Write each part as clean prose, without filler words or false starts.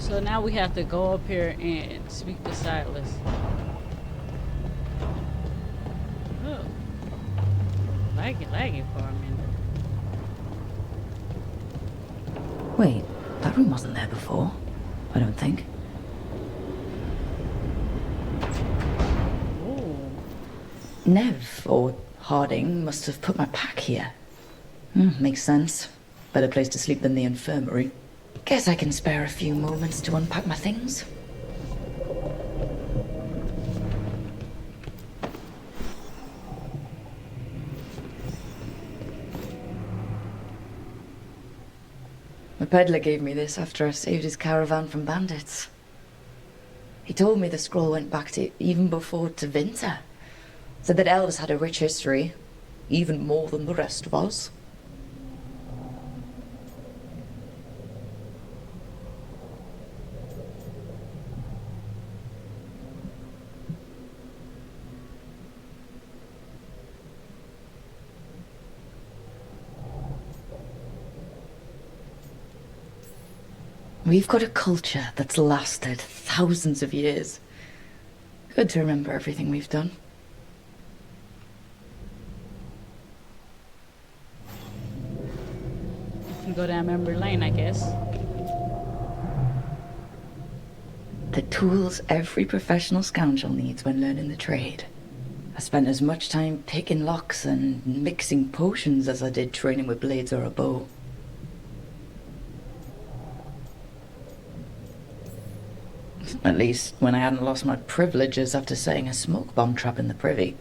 So now we have to go up here and speak to Silas. Oh. Lagging for a minute. Wait, that room wasn't there before. I don't think. Ooh. Nev, or Harding, must have put my pack here. Makes sense. Better place to sleep than the infirmary. Guess I can spare a few moments to unpack my things. The peddler gave me this after I saved his caravan from bandits. He told me the scroll went back to even before Winter. Said that elves had a rich history, even more than the rest of us. We've got a culture that's lasted thousands of years. Good to remember everything we've done. You can go down memory lane, I guess. The tools every professional scoundrel needs when learning the trade. I spent as much time picking locks and mixing potions as I did training with blades or a bow. At least when I hadn't lost my privileges after setting a smoke bomb trap in the privy.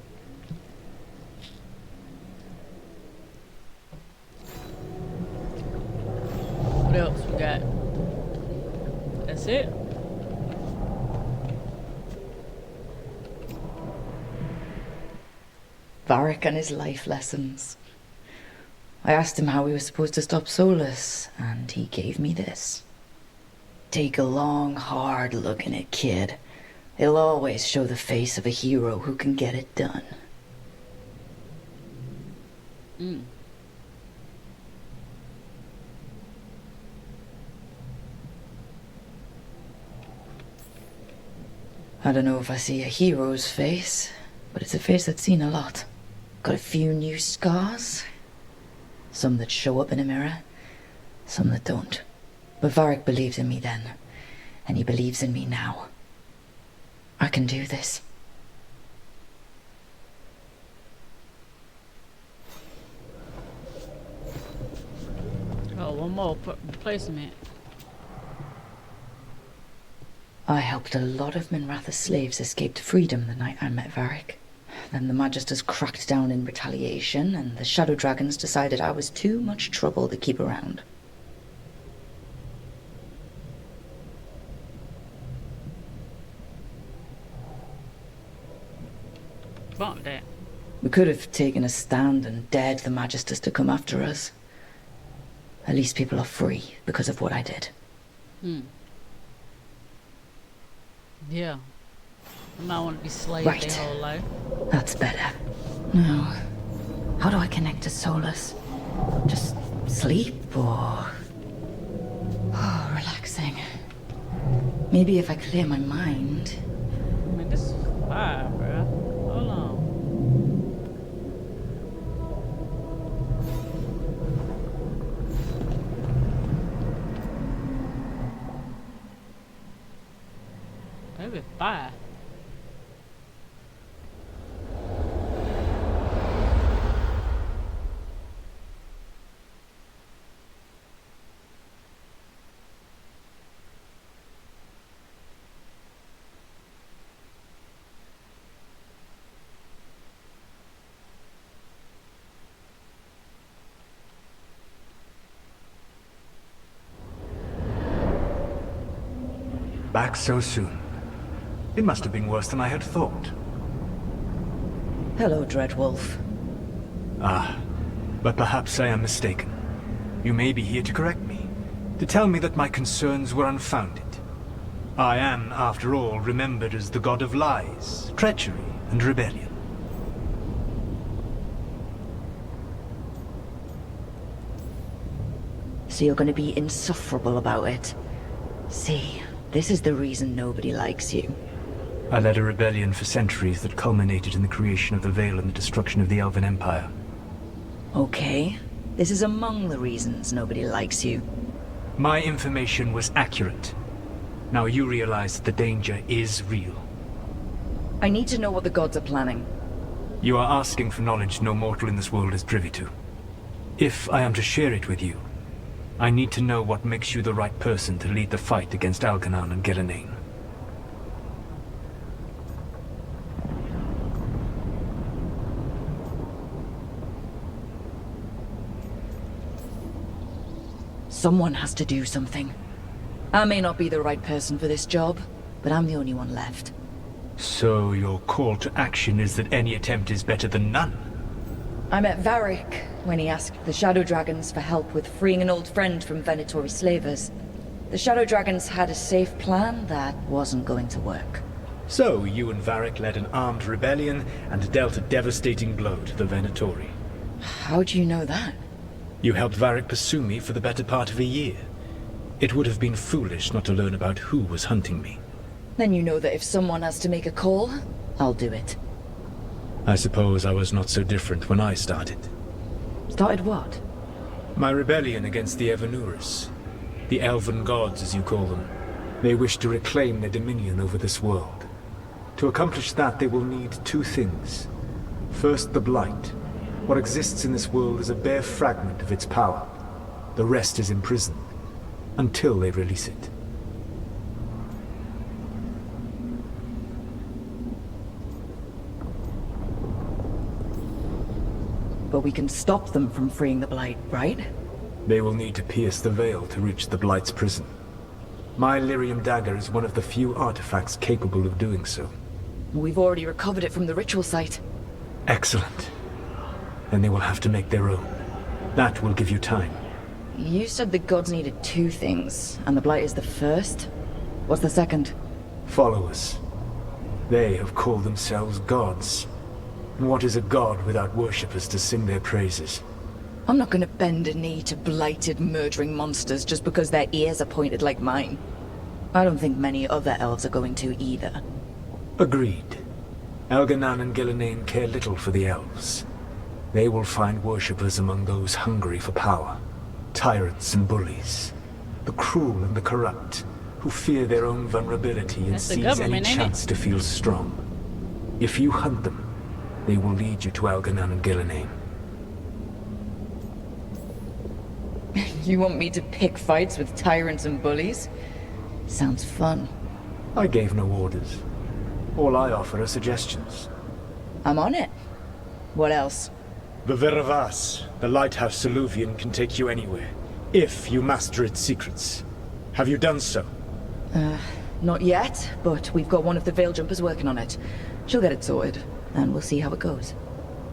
What else we got? That's it? Varric and his life lessons. I asked him how we were supposed to stop Solus, and he gave me this. Take a long, hard look in it, kid. It'll always show the face of a hero who can get it done. I don't know if I see a hero's face, but it's a face that's seen a lot. Got a few new scars. Some that show up in a mirror, some that don't. But Varric believed in me then, and he believes in me now. I can do this. Oh, one more replacement. I helped a lot of Minratha's slaves escape to freedom the night I met Varric. Then the Magisters cracked down in retaliation, and the Shadow Dragons decided I was too much trouble to keep around. Bump that. We could have taken a stand and dared the Magisters to come after us. At least people are free because of what I did. Yeah. I might want to be slaves Right. their whole life. That's better. Now, how do I connect to Solus? Just sleep or... Oh, relaxing. Maybe if I clear my mind... Man, this is fire, bro. Hold on. Maybe fire. Back so soon. It must have been worse than I had thought. Hello, Dreadwolf. Ah, but perhaps I am mistaken. You may be here to correct me, to tell me that my concerns were unfounded. I am, after all, remembered as the god of lies, treachery, and rebellion. So you're going to be insufferable about it. See, This is the reason nobody likes you. I led a rebellion for centuries that culminated in the creation of the Veil and the destruction of the Elven Empire. Okay. This is among the reasons nobody likes you. My information was accurate. Now you realize that the danger is real. I need to know what the gods are planning. You are asking for knowledge no mortal in this world is privy to. If I am to share it with you, I need to know what makes you the right person to lead the fight against Algernon and Gillenane. Someone has to do something. I may not be the right person for this job, but I'm the only one left. So your call to action is that any attempt is better than none? I met Varric when he asked the Shadow Dragons for help with freeing an old friend from Venatori slavers. The Shadow Dragons had a safe plan that wasn't going to work. So you and Varric led an armed rebellion and dealt a devastating blow to the Venatori. How do you know that? You helped Varric pursue me for the better part of a year. It would have been foolish not to learn about who was hunting me. Then you know that if someone has to make a call, I'll do it. I suppose I was not so different when I started. Started what? My rebellion against the Evanuris. The Elven gods, as you call them. They wish to reclaim their dominion over this world. To accomplish that, they will need two things. First, the Blight. What exists in this world is a bare fragment of its power. The rest is imprisoned, until they release it. But we can stop them from freeing the Blight, right? They will need to pierce the veil to reach the Blight's prison. My Lyrium dagger is one of the few artifacts capable of doing so. We've already recovered it from the ritual site. Excellent. Then they will have to make their own. That will give you time. You said the gods needed two things, and the Blight is the first? What's the second? Followers. They have called themselves gods. And what is a god without worshippers to sing their praises? I'm not gonna bend a knee to blighted, murdering monsters just because their ears are pointed like mine. I don't think many other elves are going to either. Agreed. Elgernon and Gillenane care little for the elves. They will find worshippers among those hungry for power. Tyrants and bullies. The cruel and the corrupt, who fear their own vulnerability and That's the seize any government, ain't it? chance to feel strong. If you hunt them, they will lead you to Elgernon and Gillenane. You want me to pick fights with tyrants and bullies? Sounds fun. I gave no orders. All I offer are suggestions. I'm on it. What else? The Veravas, the lighthouse Soluvian, can take you anywhere, if you master its secrets. Have you done so? Not yet, but we've got one of the Veil Jumpers working on it. She'll get it sorted, and we'll see how it goes.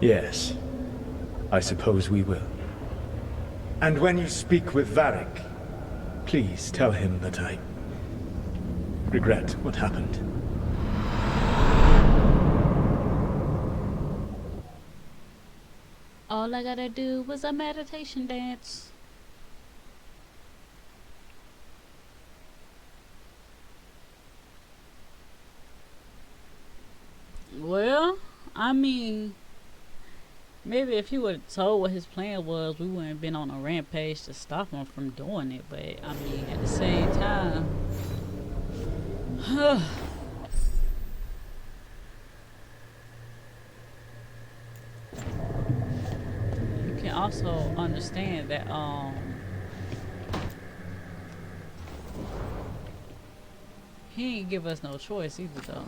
Yes. I suppose we will. And when you speak with Varric, please tell him that I regret what happened. All I gotta do was a meditation dance. Well, I mean, maybe if he would have told what his plan was, we wouldn't have been on a rampage to stop him from doing it. But, I mean, at the same time, you can also understand that, he ain't give us no choice either, though.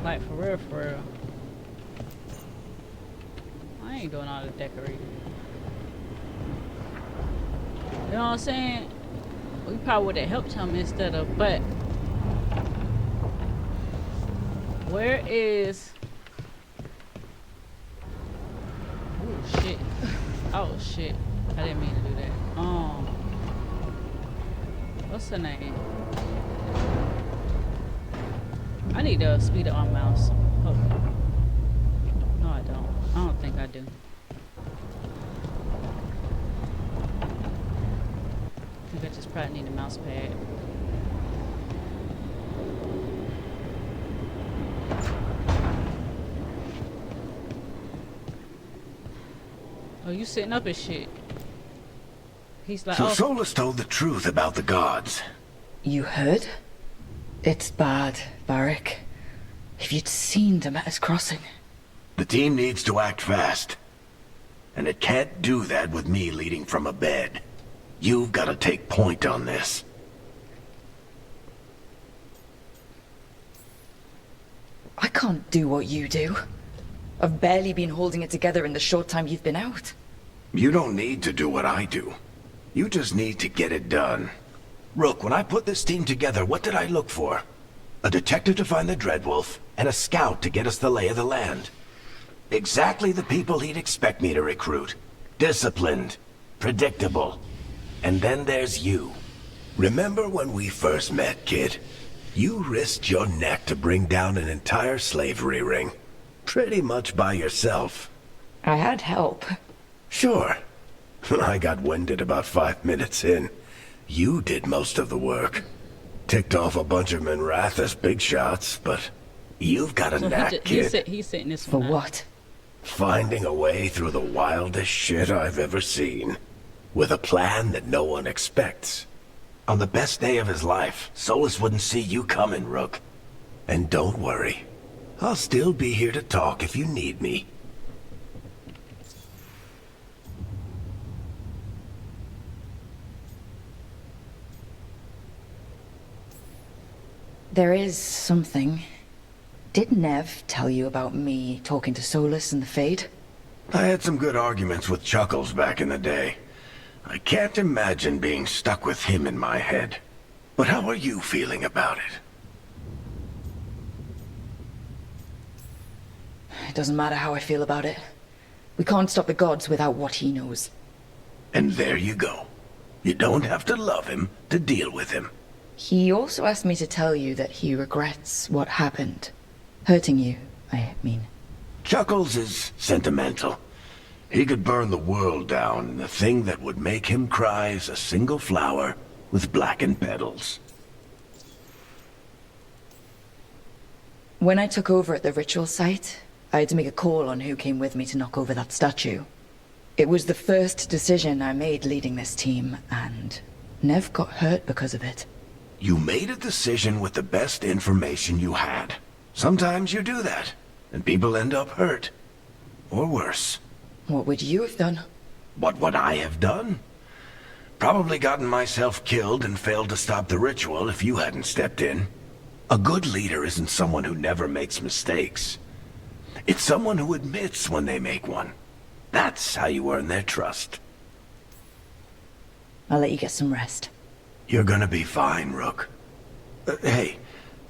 Like, for real, for real. I ain't doing all the decorating. You know what I'm saying? We probably would have helped him instead of, but where is shit. Oh shit. I didn't mean to do that. What's her name? I need to speed up my mouse. Hold on. No, I don't. I don't think I do. I think I just probably need a mouse pad. Oh, you sitting up and shit. He's like, So oh. Solus told the truth about the gods. You heard? It's bad, Varric. If you'd seen Demeter's crossing. The team needs to act fast. And it can't do that with me leading from a bed. You've got to take point on this. I can't do what you do. I've barely been holding it together in the short time you've been out. You don't need to do what I do. You just need to get it done. Rook, when I put this team together, what did I look for? A detective to find the Dreadwolf, and a scout to get us the lay of the land. Exactly the people he'd expect me to recruit. Disciplined, predictable. And then there's you. Remember when we first met, kid? You risked your neck to bring down an entire slavery ring. Pretty much by yourself. I had help. Sure. I got winded about 5 minutes in. You did most of the work. Ticked off a bunch of Minrathous big shots, but you've got a knack, kid. He's sitting this For one out. what? Finding a way through the wildest shit I've ever seen. With a plan that no one expects. On the best day of his life, Solus wouldn't see you coming, Rook. And don't worry. I'll still be here to talk if you need me. There is something. Did Nev tell you about me talking to Solus and the Fade? I had some good arguments with Chuckles back in the day. I can't imagine being stuck with him in my head. But how are you feeling about it? It doesn't matter how I feel about it. We can't stop the gods without what he knows. And there you go. You don't have to love him to deal with him. He also asked me to tell you that he regrets what happened. Hurting you, I mean. Chuckles is sentimental. He could burn the world down, and the thing that would make him cry is a single flower with blackened petals. When I took over at the ritual site, I had to make a call on who came with me to knock over that statue. It was the first decision I made leading this team, and Nev got hurt because of it. You made a decision with the best information you had. Sometimes you do that, and people end up hurt. Or worse. What would you have done? What would I have done? Probably gotten myself killed and failed to stop the ritual if you hadn't stepped in. A good leader isn't someone who never makes mistakes. It's someone who admits when they make one. That's how you earn their trust. I'll let you get some rest. You're gonna be fine, Rook. Hey,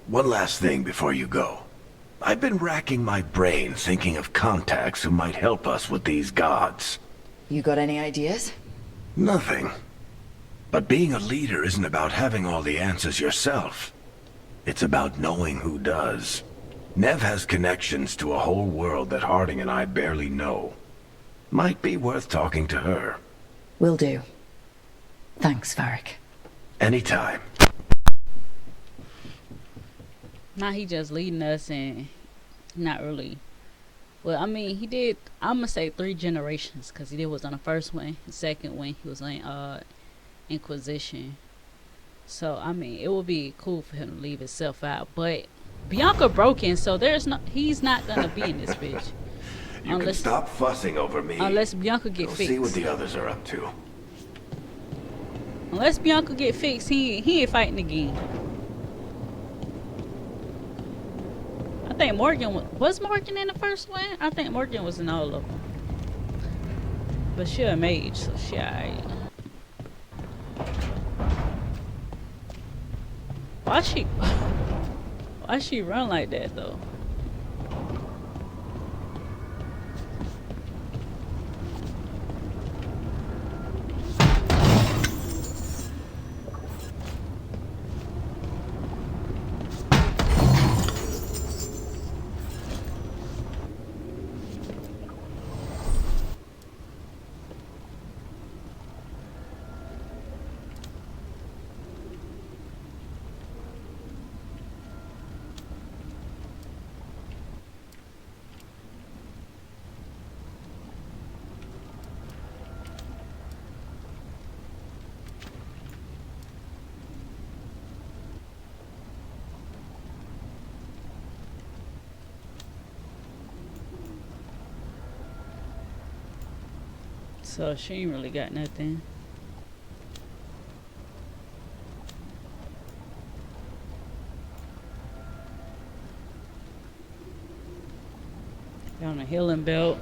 one last thing before you go. I've been racking my brain thinking of contacts who might help us with these gods. You got any ideas? Nothing. But being a leader isn't about having all the answers yourself. It's about knowing who does. Nev has connections to a whole world that Harding and I barely know. Might be worth talking to her. Will do. Thanks, Varric. Anytime. Now he just leading us and not really. Well, I mean, he did, I'm going to say 3 generations, because he was on the first one. The second one, he was on Inquisition. So, I mean, it would be cool for him to leave himself out. But Bianca broken, so he's not going to be in this bitch. You can stop fussing over me. Unless Bianca get fixed. See what the others are up to. Unless Bianca get fixed, he ain't fighting again. I think Morgan was Morgan in the first one? I think Morgan was in all of them. But she a mage, so she alright. Why she run like that though? So she ain't really got nothing. On a healing belt.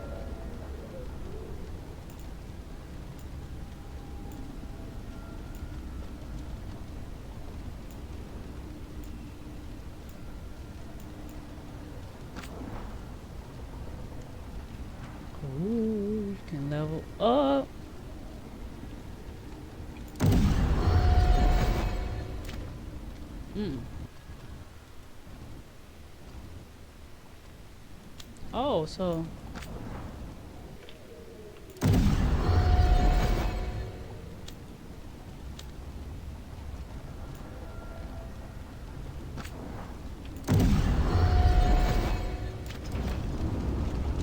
Ooh, you can level up. Oh, so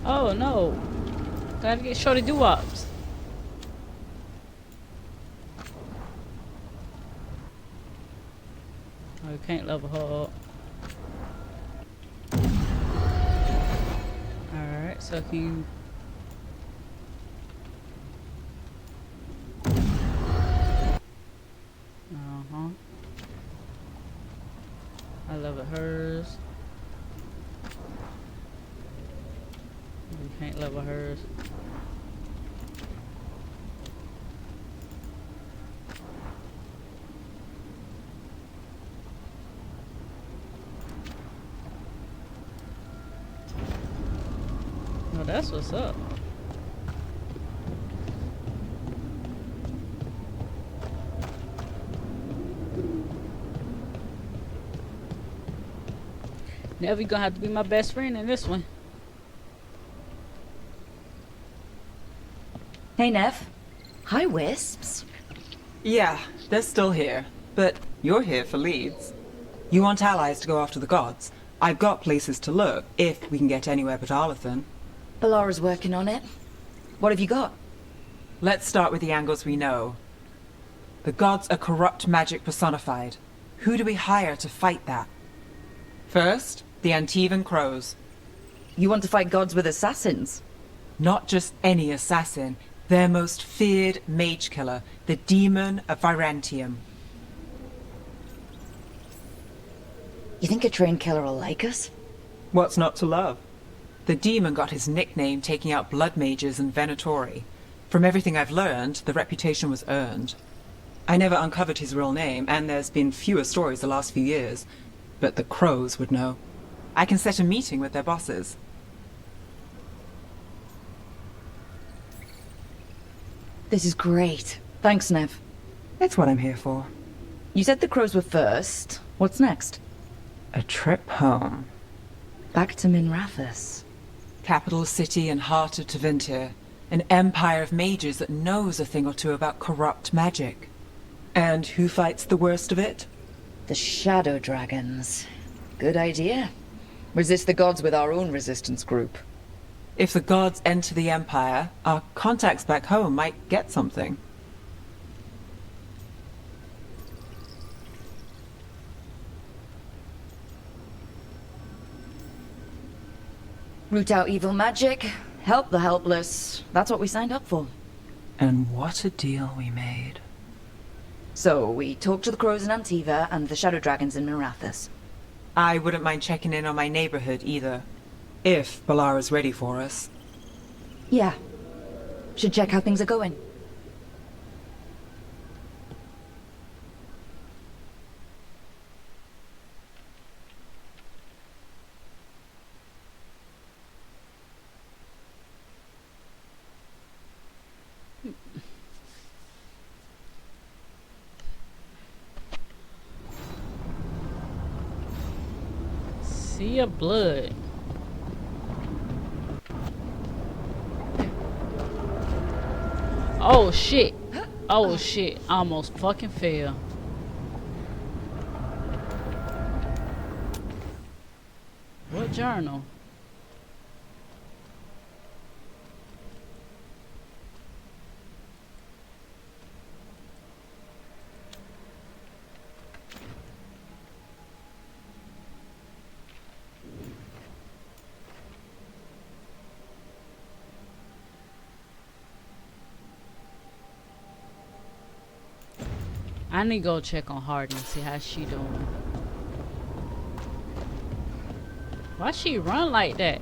oh no. Gotta get shorty doo-wops. Oh, you can't level her up. Alright, so can you... Uh-huh. I level hers. You can't level hers. Oh, that's what's up. Never gonna have to be my best friend in this one. Hey, Nev. Hi, Wisps. Yeah, they're still here. But you're here for leads. You want allies to go after the gods? I've got places to look, if we can get anywhere but Arlathan. Balara's working on it. What have you got? Let's start with the angles we know. The gods are corrupt magic personified. Who do we hire to fight that? First, the Antivan Crows. You want to fight gods with assassins? Not just any assassin, their most feared mage killer, the Demon of Virantium. You think a trained killer will like us? What's not to love? The demon got his nickname taking out blood mages and Venatori. From everything I've learned, the reputation was earned. I never uncovered his real name, and there's been fewer stories the last few years. But the Crows would know. I can set a meeting with their bosses. This is great. Thanks, Nev. It's what I'm here for. You said the crows were first. What's next? A trip home. Back to Minrathous. Capital city and heart of Tevinter. An empire of mages that knows a thing or two about corrupt magic. And who fights the worst of it? The Shadow Dragons. Good idea. Resist the gods with our own resistance group. If the gods enter the empire, our contacts back home might get something. Root out evil magic, help the helpless. That's what we signed up for. And what a deal we made. So, we talked to the crows in Antiva and the Shadow Dragons in Minrathous. I wouldn't mind checking in on my neighborhood either. If Balara's ready for us. Yeah. Should check how things are going. See your blood. Oh shit. Oh shit. I almost fucking fell. What journal? I need to go check on Hardy and see how she doing. Why she run like that?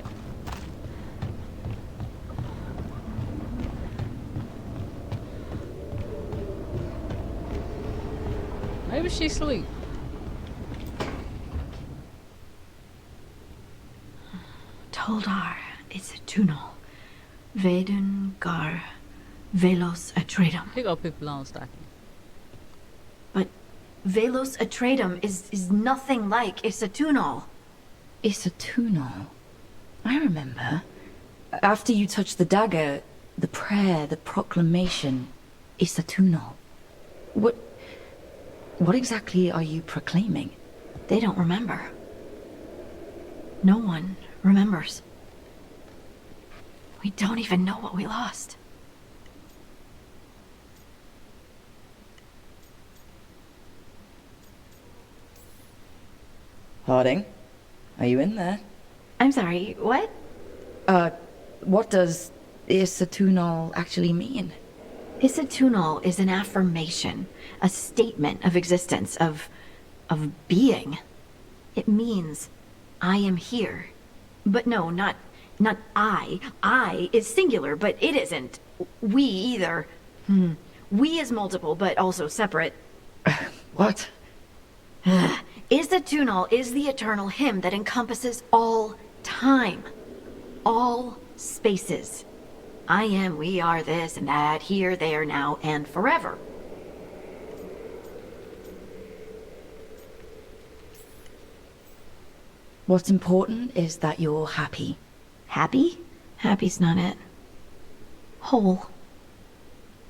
Maybe she sleep. Toldar is a tunnel. VeilGuard, Velos Atretum. Here go people on stocking. But Velos Atretum is nothing like Isatunal. Isatunal. I remember. After you touched the dagger, the prayer, the proclamation. Isatunal. What exactly are you proclaiming? They don't remember. No one remembers. We don't even know what we lost. Harding, are you in there? I'm sorry, what? What does Isatunal actually mean? Isatunal is an affirmation, a statement of existence, of being. It means, I am here. But no, not I. I is singular, but it isn't. We either. We is multiple, but also separate. What? Isatunal is the eternal hymn that encompasses all time. All spaces. I am, we are, this and that, here, there, now, and forever. What's important is that you're happy. Happy? Happy's not it. Whole.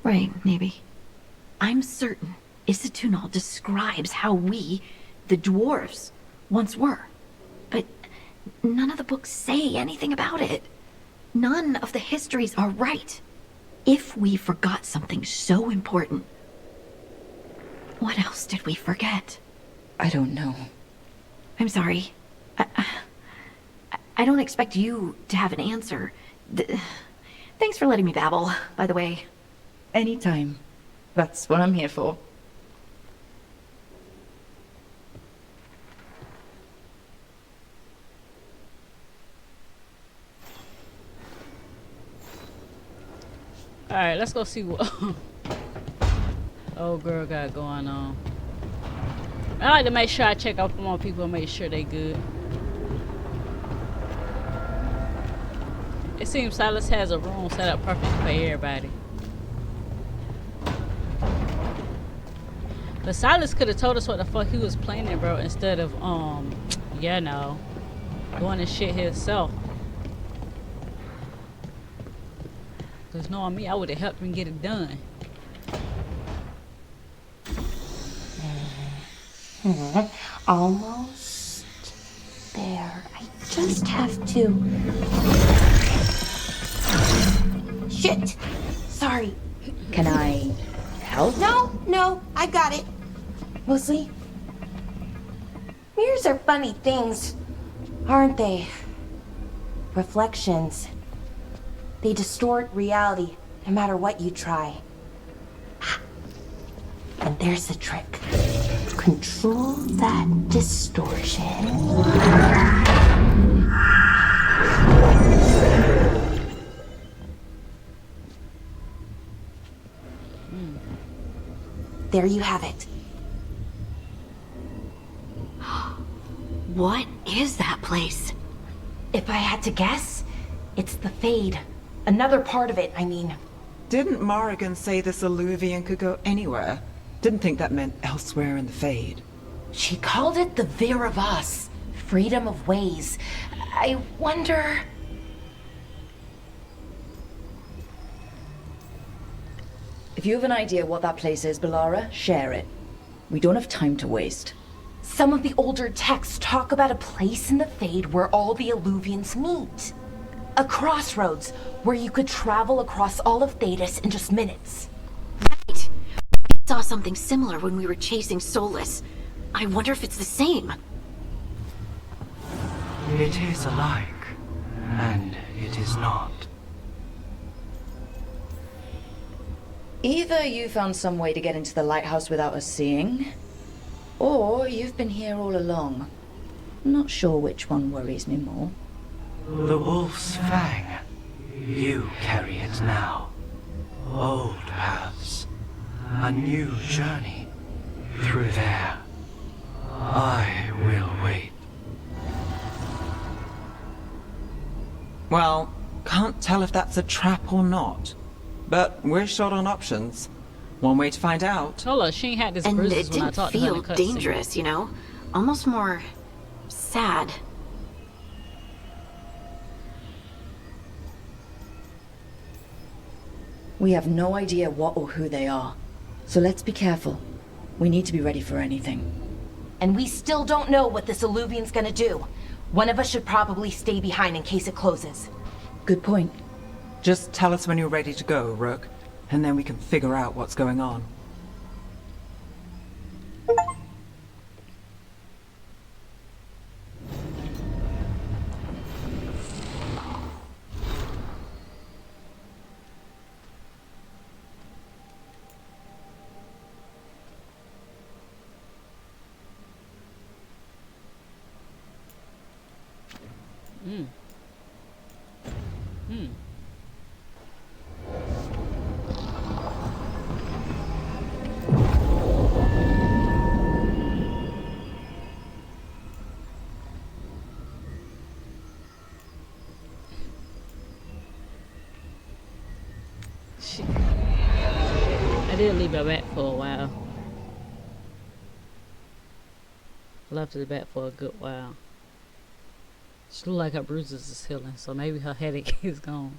Right, maybe. I'm certain Isatunal describes how we, the dwarves, once were. But none of the books say anything about it. None of the histories are right. If we forgot something so important, what else did we forget? I don't know. I'm sorry. I don't expect you to have an answer. Thanks for letting me babble, by the way. Anytime. That's what I'm here for. Alright, let's go see what old girl got going on. I like to make sure I check up on people and make sure they good. It seems Silas has a room set up perfect for everybody. But Silas could have told us what the fuck he was planning, bro, instead of you know, doing this shit himself. Cause knowing me, I would have helped him get it done. Almost there. I just have to. Shit! Sorry. Can I help? No, I got it. Mostly. Mirrors are funny things, aren't they? Reflections. They distort reality, no matter what you try. And there's the trick. Control that distortion. There you have it. What is that place? If I had to guess, it's the Fade. Another part of it, I mean. Didn't Morrigan say this Alluvian could go anywhere? Didn't think that meant elsewhere in the Fade. She called it the Vir of Us, freedom of ways. I wonder... If you have an idea what that place is, Belara, share it. We don't have time to waste. Some of the older texts talk about a place in the Fade where all the Alluvians meet. A crossroads where you could travel across all of Thedas in just minutes. Right. We saw something similar when we were chasing Solus. I wonder if it's the same. It is alike, and it is not. Either you found some way to get into the lighthouse without us seeing, or you've been here all along. Not sure which one worries me more. The wolf's fang. You carry it now. Old paths. A new journey. Through there. I will wait. Well, can't tell if that's a trap or not. But we're short on options. One way to find out. Hold on, she ain't had this And bruises it when I didn't talked to her in feel the cutscene. dangerous, you know? Almost more sad. We have no idea what or who they are, so let's be careful. We need to be ready for anything. And we still don't know what this alluvian's gonna do. One of us should probably stay behind in case it closes. Good point. Just tell us when you're ready to go, Rook, and then we can figure out what's going on. I did leave her back for a while. Left her back for a good while. She look like her bruises is healing, so maybe her headache is gone.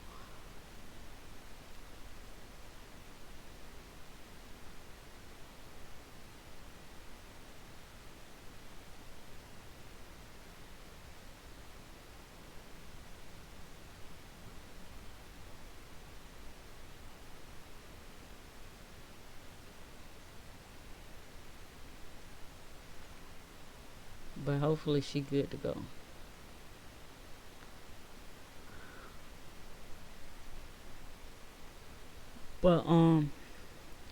But hopefully she good to go. But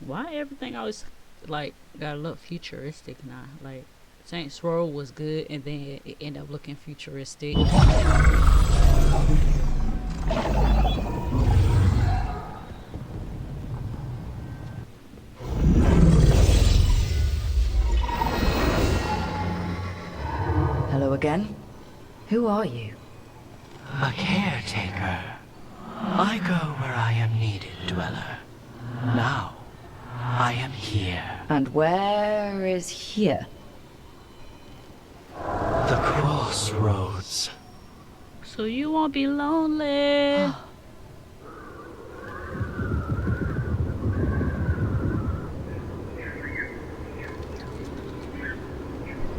why everything always like gotta look futuristic now? Like Saints Row was good and then it ended up looking futuristic. Hello again. Who are you? A caretaker. I go where I am needed, Dweller. Now, I am here. And where is here? The crossroads. So you won't be lonely.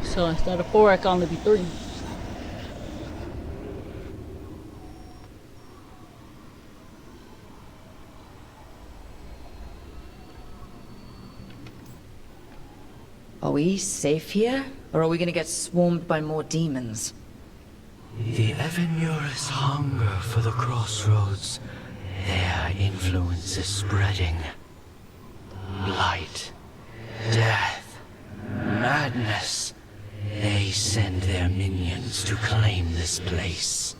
So instead of 4, it can only be 3. Are we safe here? Or are we gonna get swarmed by more demons? The Evanurus hunger for the crossroads. Their influence is spreading. Light, death, madness. They send their minions to claim this place.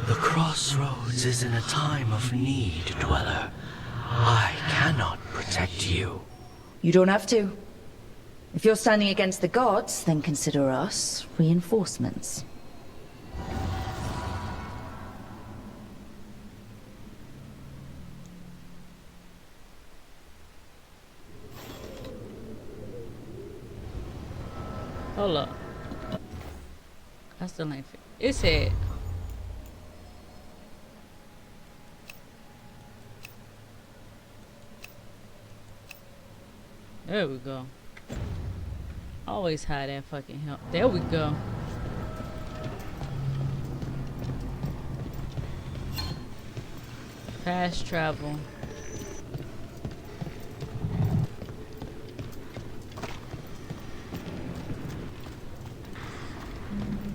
The crossroads is in a time of need, Dweller. I cannot protect you. You don't have to. If you're standing against the gods, then consider us reinforcements. Hold up. I still ain't it said there we go. Always hide that fucking help. There we go. Fast travel.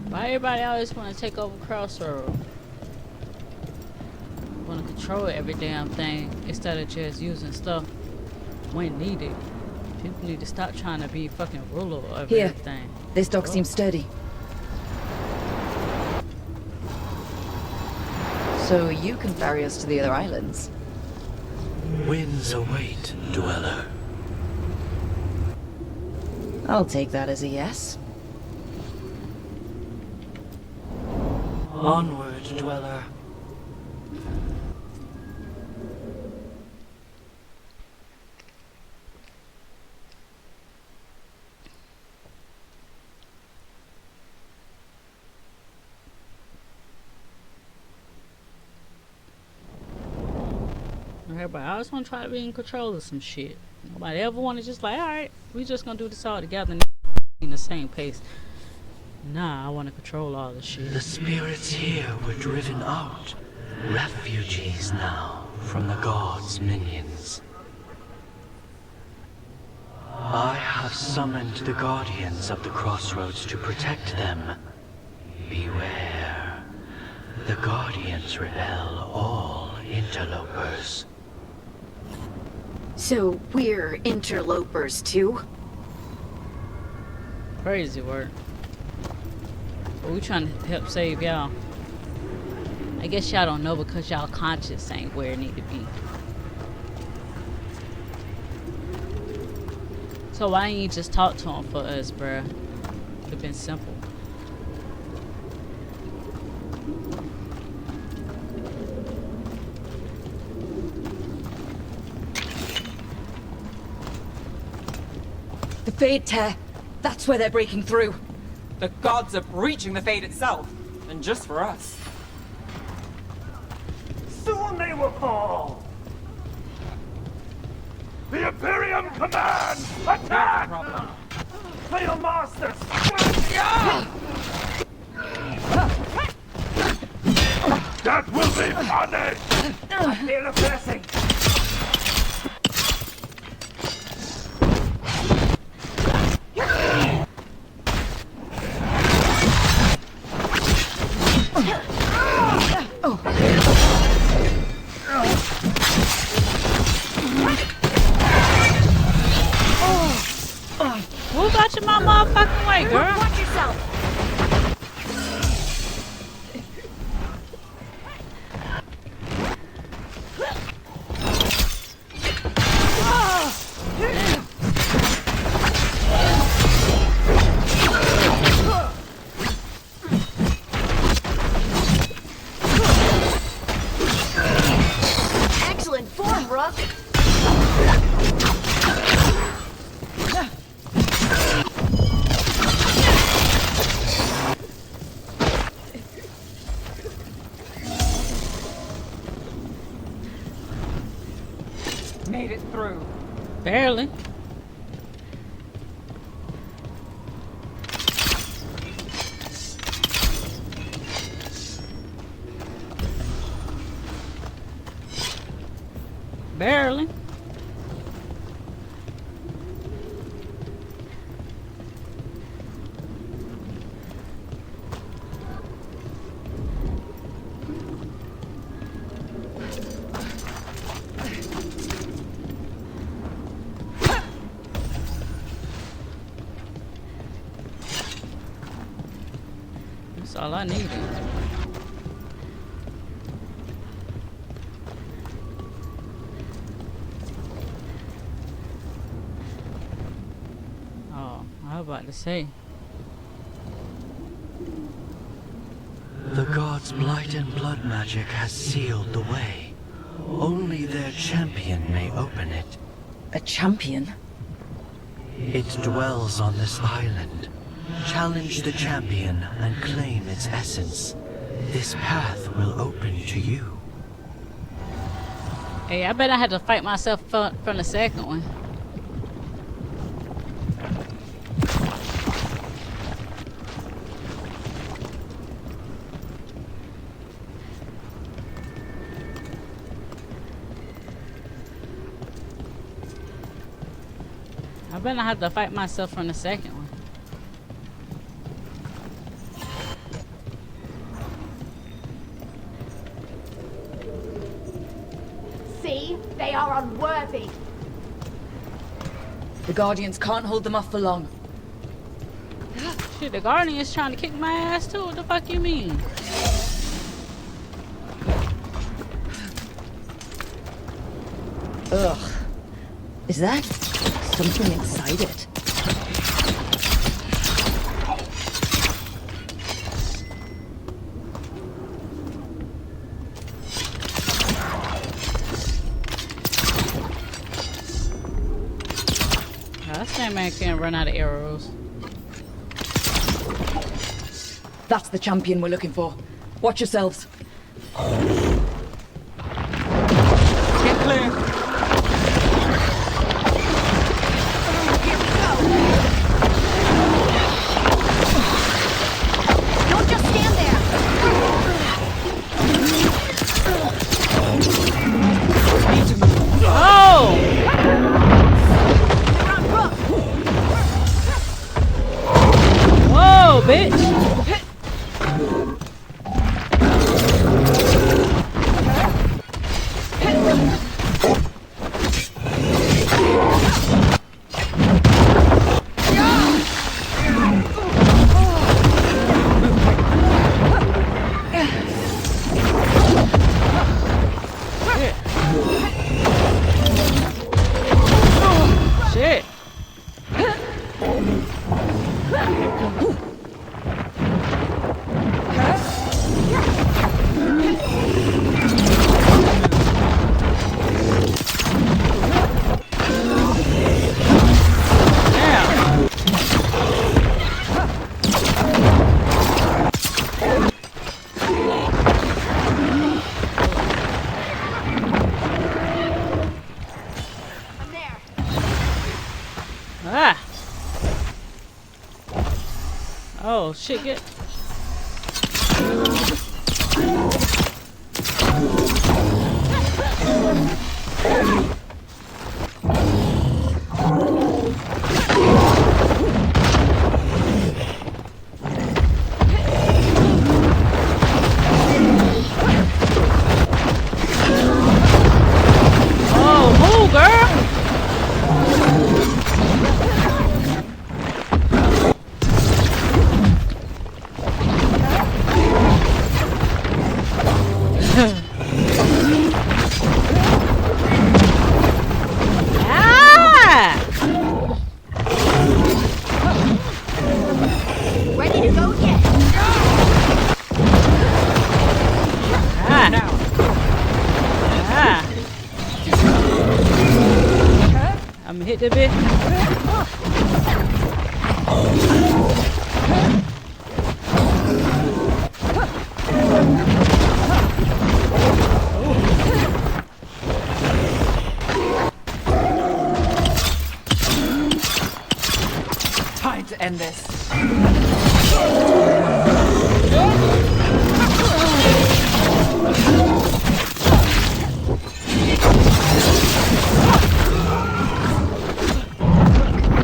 Why everybody always want to take over Crossroad? want to control every damn thing instead of just using stuff when needed. People need to stop trying to be fucking ruler of Here. everything. This dock seems steady. So you can ferry us to the other islands? Winds await, dweller. I'll take that as a yes. Onward, dweller. Everybody always want to try to be in control of some shit. Nobody ever want to just like, alright, we just gonna do this all together and in the same pace. Nah, I want to control all the shit. The spirits here were driven out. Refugees now from the gods' minions. I have summoned the guardians of the crossroads to protect them. Beware. The guardians repel all interlopers. So we're interlopers too? Crazy word. But we trying to help save y'all. I guess y'all don't know because y'all conscious ain't where it need to be. So why ain't you just talk to him for us, bruh? Would have been simple. The Fade Tear. That's where they're breaking through. The gods are breaching the Fade itself, and just for us. Soon they will fall! The Imperium commands! Attack! Problem. Fail Masters! That will be punished! I feel a blessing! Move out your my motherfucking way, girl. Watch yourself! Excellent form, Rook! Made it through. Barely. Barely. That's all I needed. Oh, I was about to say. The gods' blight and blood magic has sealed the way. Only their champion may open it. A champion? It dwells on this island. Challenge the champion and claim its essence. This path will open to you. Hey, I bet I had to fight myself from the second one. I bet I had to fight myself from the second one. see? They are unworthy. The Guardians can't hold them off for long. Shit, the Guardian's trying to kick my ass too. What the fuck you mean? Ugh. Is that something inside it? That man can't run out of arrows. That's the champion we're looking for. Watch yourselves. Get clear. Don't just stand there. Oh! Whoa, bitch! Shit! Ah! Oh shit, get. Oh, move, girl! Ready to go yet? I'm gonna hit the bit. Time to end this.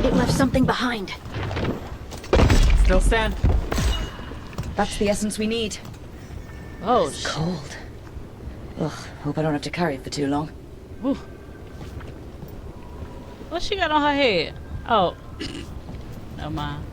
It left something behind. Still stand. That's the essence we need. Oh, It's cold. Ugh, hope I don't have to carry it for too long. Whew. What she got on her head? Oh, never mind.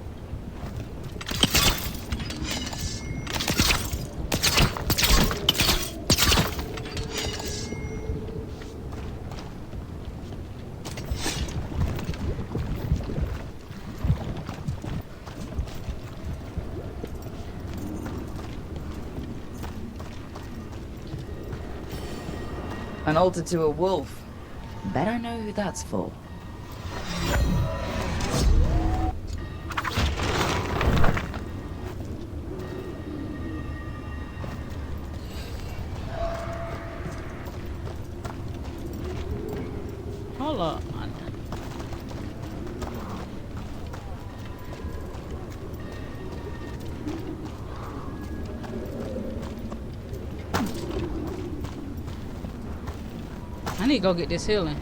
An altar to a wolf. Bet I know who that's for. Hold on. I need to go get this healing.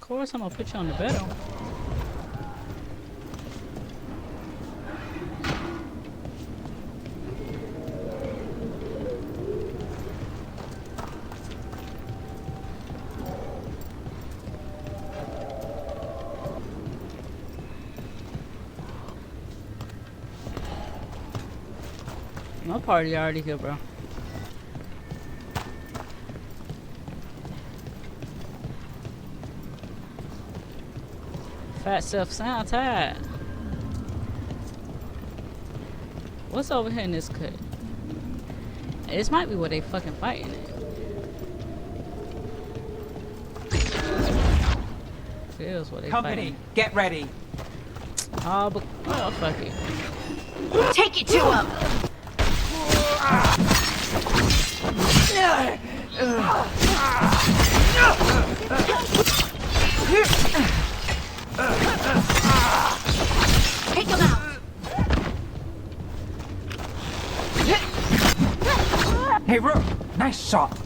course, I'm gonna put you on the better one. My party already here, bro. Fat self sound tired. What's over here in this cut? This might be where they fucking fighting at. Feels what they Company, fighting. get ready. Oh, but well, fuck it. Take it to him! Take him out! Hey, Rook, nice shot.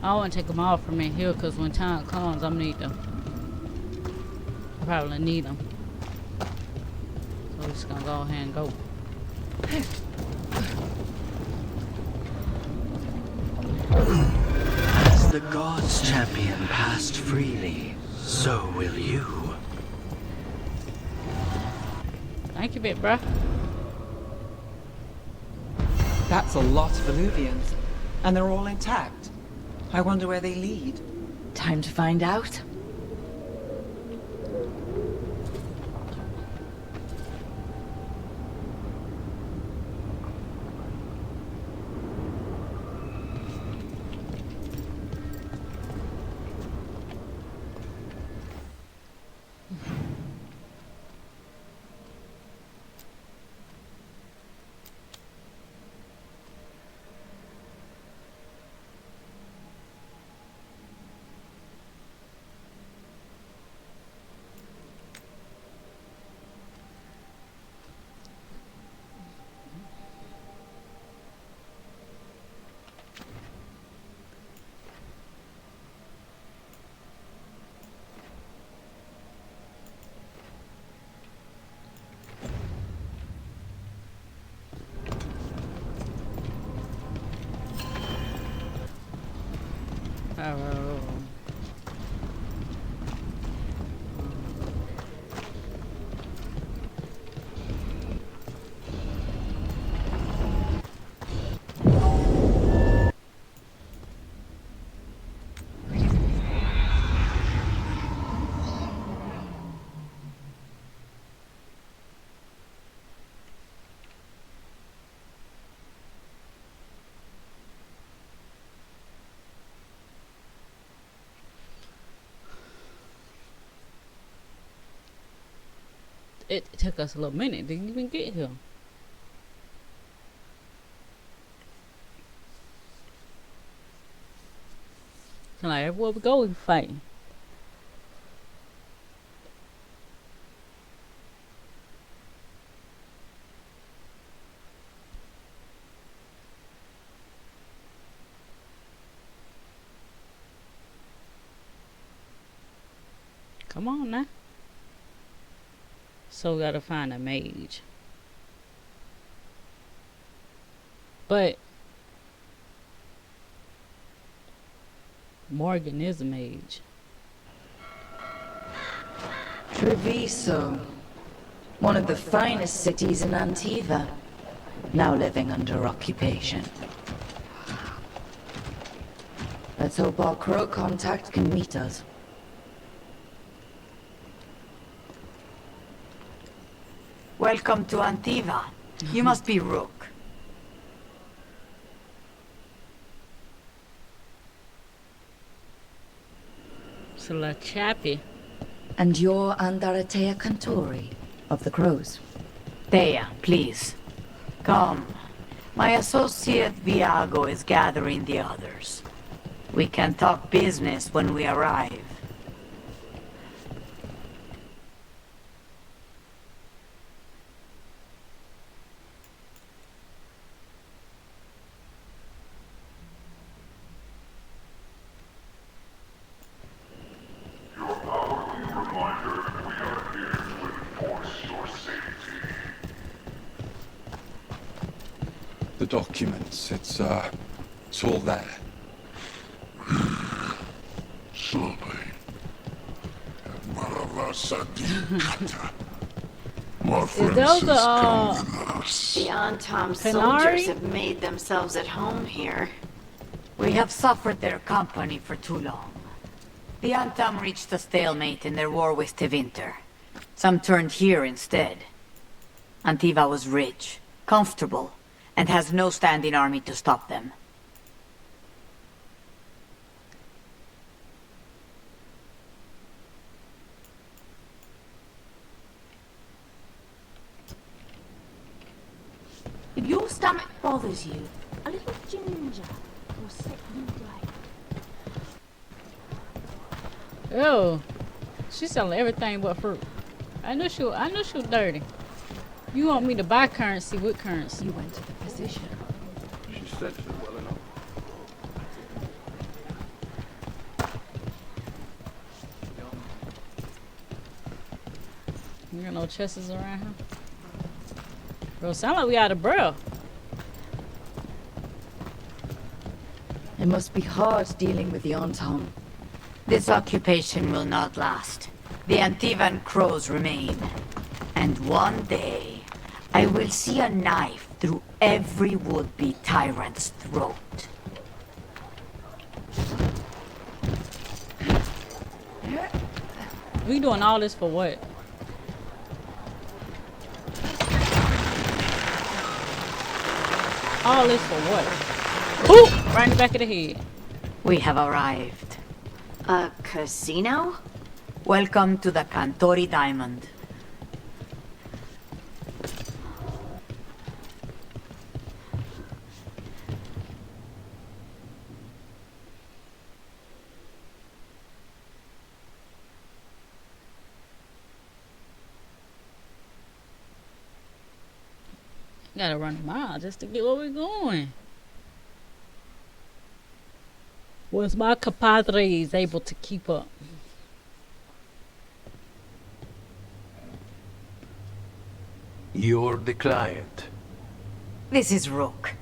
I want to take them off from in here because when time comes, I'm gonna need them. I probably need them. So we're just gonna go ahead and go. As the gods' champion passed freely, so will you. Thank you, bit, bruh. That's a lot of Illuvians, and they're all intact. I wonder where they lead. Time to find out. Oh. It took us a little minute. Didn't even get here. So like everywhere we go, we fighting. Come on now. So we gotta find a mage. But Morgan is a mage. Treviso, one of the finest cities in Antiva, now living under occupation. Let's hope our crow contact can meet us. Welcome to Antiva. You must be Rook. So la chappy. And you're Andaratea Cantori of the Crows. Thea, please. Come. My associate Viago is gathering the others. We can talk business when we arrive. The documents, it's all there. Is those The Antom soldiers Canary? have made themselves at home here. We have suffered their company for too long. The Antam reached a stalemate in their war with Tevinter. Some turned here instead. Antiva was rich, comfortable, and has no standing army to stop them. If your stomach bothers you, a little ginger will set you right. Oh, she's selling everything but fruit. I knew she was dirty. You want me to buy currency with currency? You went to the physician. She said it well enough. You got no chests around here? Bro, sound like we out of breath. It must be hard dealing with the Antom. This occupation will not last. The Antivan crows remain. And one day, I will see a knife through every would-be tyrant's throat. We doing all this for what? All this for what? Ooh! Right in the back of the head. We have arrived. A casino? Welcome to the Cantori Diamond. Gotta run a mile just to get where we're going. Was my compadres able to keep up? You're the client. This is Rook.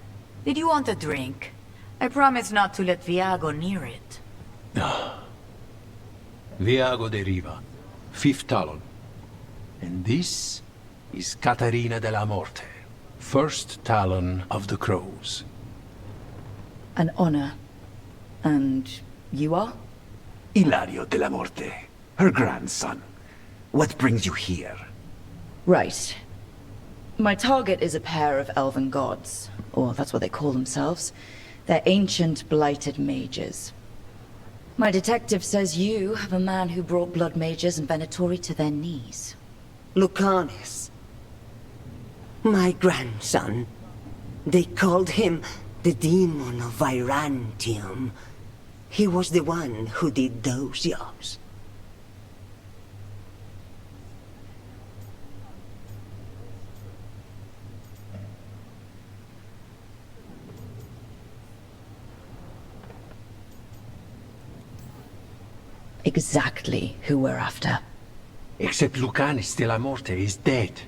Did you want a drink? I promise not to let Viago near it. Viago de Riva, 5th Talon. And this is Caterina de la Morte, 1st Talon of the Crows. An honor. And you are? Ilario de la Morte, her grandson. What brings you here? Right. My target is a pair of elven gods, or that's what they call themselves. They're ancient, blighted mages. My detective says you have a man who brought blood mages and Venatori to their knees. Lucanis. My grandson. They called him the Demon of Virantium. He was the one who did those jobs. Exactly who we're after. Except Lucanis de la Morte is dead.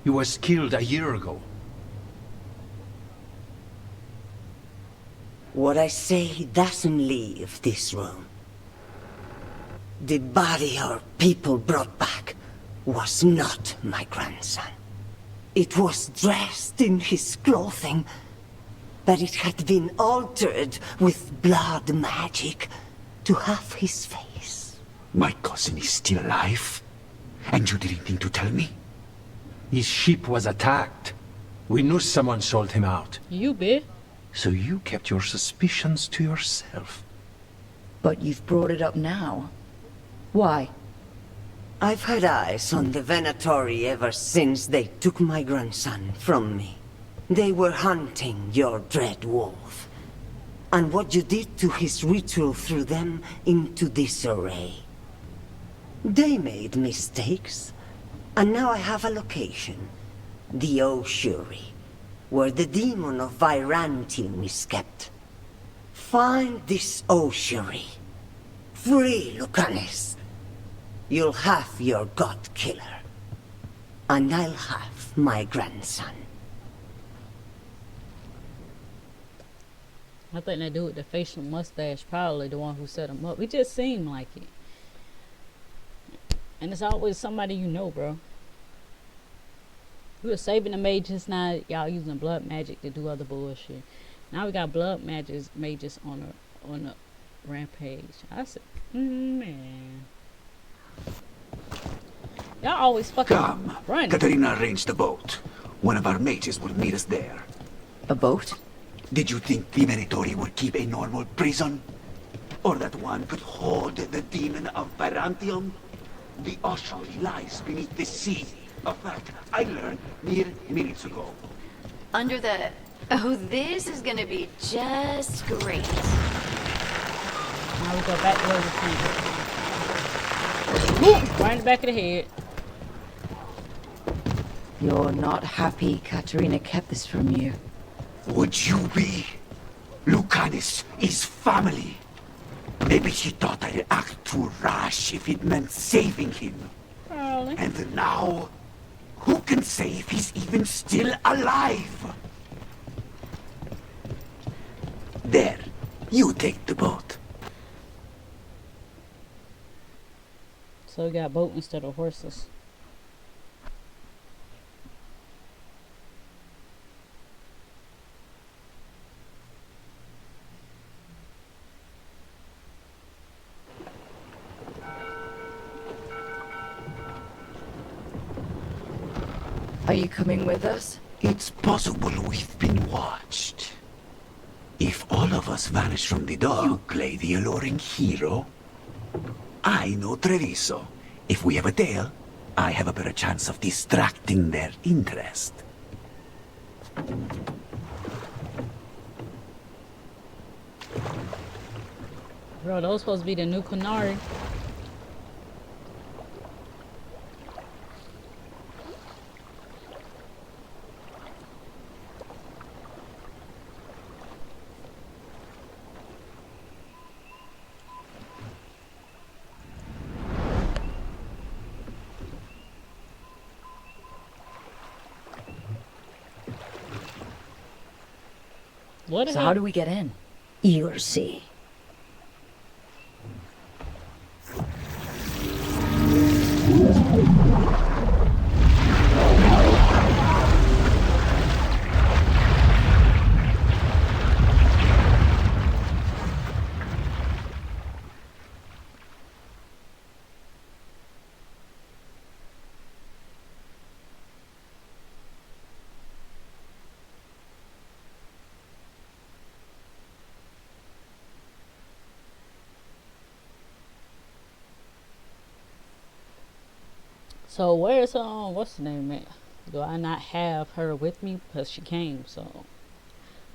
He was killed a year ago. What I say doesn't leave this room. The body our people brought back was not my grandson. It was dressed in his clothing, but it had been altered with blood magic to have his face. My cousin is still alive? And you didn't think to tell me? His ship was attacked. We knew someone sold him out. You bet. So you kept your suspicions to yourself. But you've brought it up now. Why? I've had eyes on the Venatori ever since they took my grandson from me. They were hunting your dread wolf, and what you did to his ritual threw them into disarray. They made mistakes, and now I have a location. The ossuary, where the demon of Virantium is kept. Find this ossuary. Free Lucanus. You'll have your god killer. And I'll have my grandson. I think they do with the facial mustache, probably the one who set him up. It just seemed like it. And it's always somebody you know, bro. We were saving the mages, now y'all using blood magic to do other bullshit. Now we got blood mages on a rampage. I said, man. Y'all always fucking Come. run. Katarina arranged a boat. One of our mages will meet us there. A boat? Did you think the Meritori would keep a normal prison? Or that one could hold the demon of Virantium? The ossuary lies beneath the sea. A fact I learned mere minutes ago. Under the... Oh, this is gonna be just great. Now we go back to where we came. Right in the back of the head. You're not happy Katerina kept this from you. Would you be? Lucanus is family. Maybe she thought I'd act too rash if it meant saving him. Probably. And now, who can say if he's even still alive? There, you take the boat. So we got boat instead of horses. Are you coming with us? It's possible we've been watched. If all of us vanish from the dock, you play the alluring hero. I know Treviso. If we have a tail, I have a better chance of distracting their interest. Bro, those supposed to be the new Canary. What the So hell? how do we get in? You'll see. So where's what's the name at? Do I not have her with me because she came? So,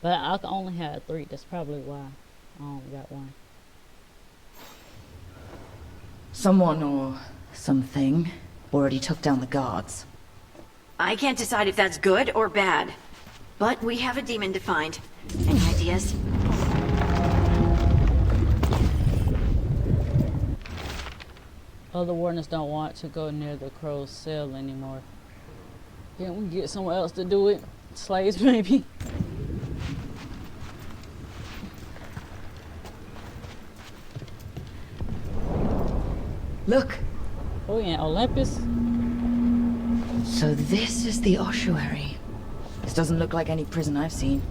but I can only have 3. That's probably why I only got 1. Someone or something already took down the guards. I can't decide if that's good or bad. But we have a demon to find. Any ideas? Other wardens don't want to go near the crow's cell anymore. Can't we get someone else to do it? Slaves, maybe? Look! Oh yeah, Olympus? So this is the ossuary. This doesn't look like any prison I've seen.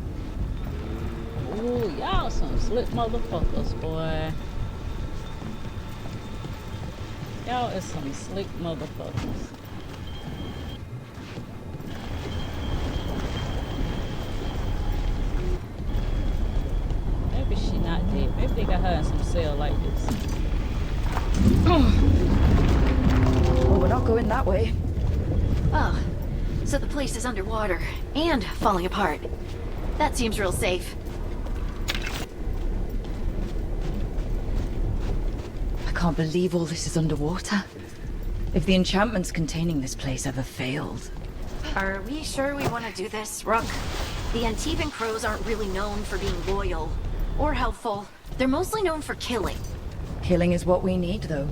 Ooh, y'all some slick motherfuckers, boy. Y'all is some slick motherfuckers. Maybe she not dead. Maybe they got her in some cell like this. Oh, we're not going that way. Oh, So the place is underwater and falling apart. That seems real safe. I can't believe all this is underwater. If the enchantments containing this place ever failed... Are we sure we want to do this, Rook? The Antivan crows aren't really known for being loyal or helpful. They're mostly known for killing. Killing is what we need, though.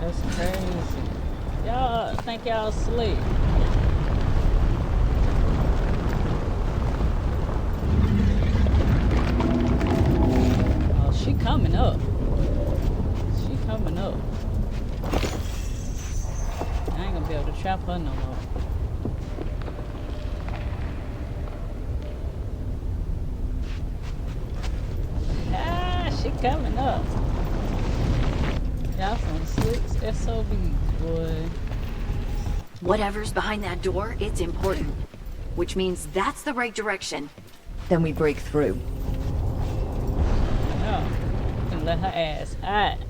That's crazy. Y'all think y'all asleep. Oh, she coming up. She coming up. I ain't gonna be able to trap her no more. Ah, she coming up. Y'all some slicks SOB, boy. Whatever's behind that door, it's important. Which means that's the right direction. Then we break through. No. You can let her ass hide.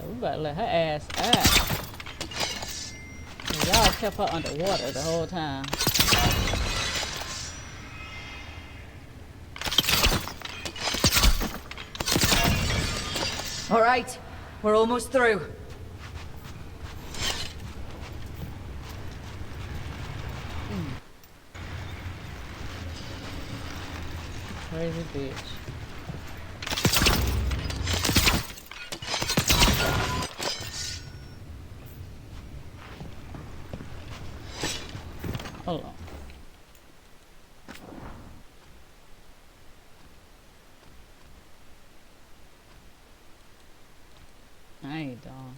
We better let her ass out. Y'all kept her underwater the whole time. All right, we're almost through. Crazy bitch. Hold on. I ain't done.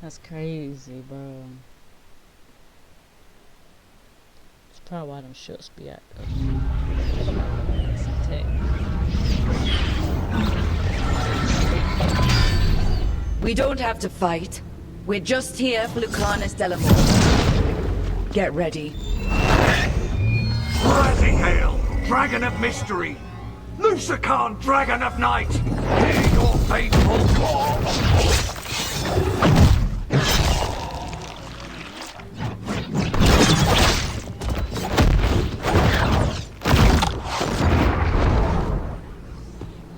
That's crazy, bro. That's probably why them shits be out there. We don't have to fight. We're just here for Lucanus Delamore. Get ready. Bloody hail! Dragon of mystery! Lucican, dragon of night! Hear your faithful call!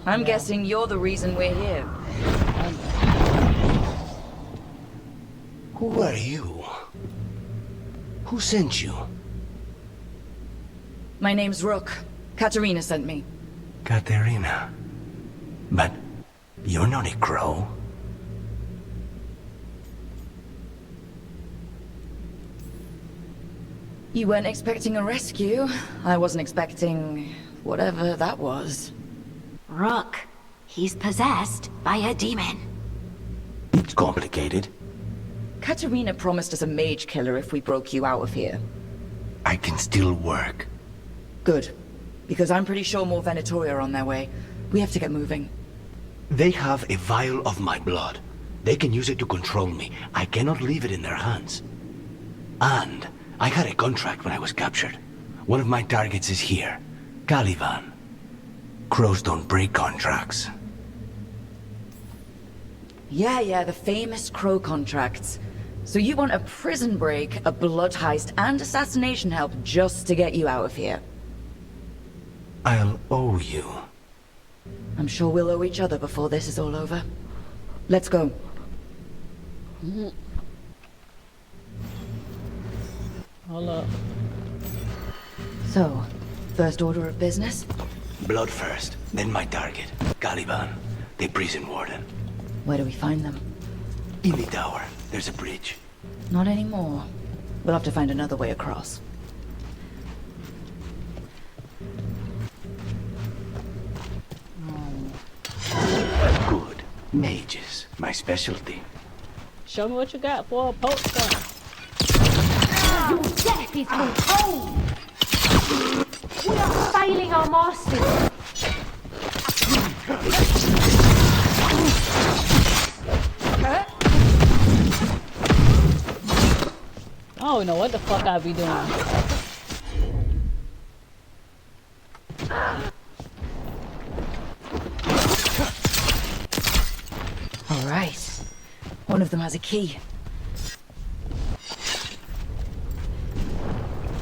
I'm guessing you're the reason we're here. Who are you? Who sent you? My name's Rook. Katerina sent me. Katerina. But you're not a crow. You weren't expecting a rescue. I wasn't expecting whatever that was. Rook, he's possessed by a demon. It's complicated. Katerina promised us a mage killer if we broke you out of here. I can still work. Good. Because I'm pretty sure more Venatori are on their way. We have to get moving. They have a vial of my blood. They can use it to control me. I cannot leave it in their hands. And I had a contract when I was captured. One of my targets is here. Caliban. Crows don't break contracts. Yeah, the famous crow contracts. So you want a prison break, a blood heist, and assassination help just to get you out of here? I'll owe you. I'm sure we'll owe each other before this is all over. Let's go. Hold up. So, first order of business? Blood first, then my target. Caliban, the prison warden. Where do we find them? In the tower, there's a bridge. Not anymore. We'll have to find another way across. Good. Mages, my specialty. Show me what you got for a poke gun. Your death is cold! We are failing our masters! I don't know what the fuck I be doing. All right. One of them has a key.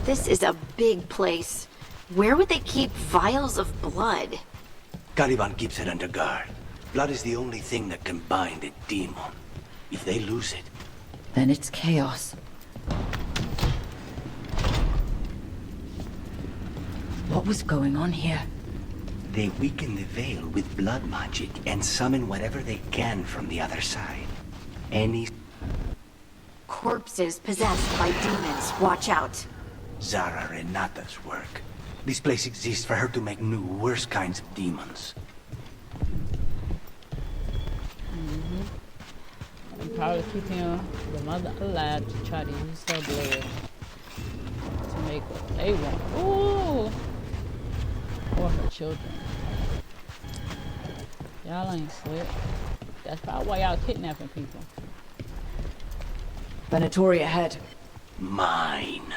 This is a big place. Where would they keep vials of blood? Caliban keeps it under guard. Blood is the only thing that can bind a demon. If they lose it... Then it's chaos. What was going on here? They weaken the veil with blood magic and summon whatever they can from the other side. Any... Corpses possessed by demons. Watch out. Zara Renata's work. This place exists for her to make new, worse kinds of demons. I'm probably keeping the mother alive to try to use her blood to make what they want. Ooh! Or her children. Y'all ain't slick. That's probably why y'all kidnapping people. Venatori ahead. Mine.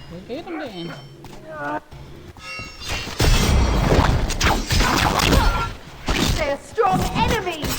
We'll get them then. They're strong enemies!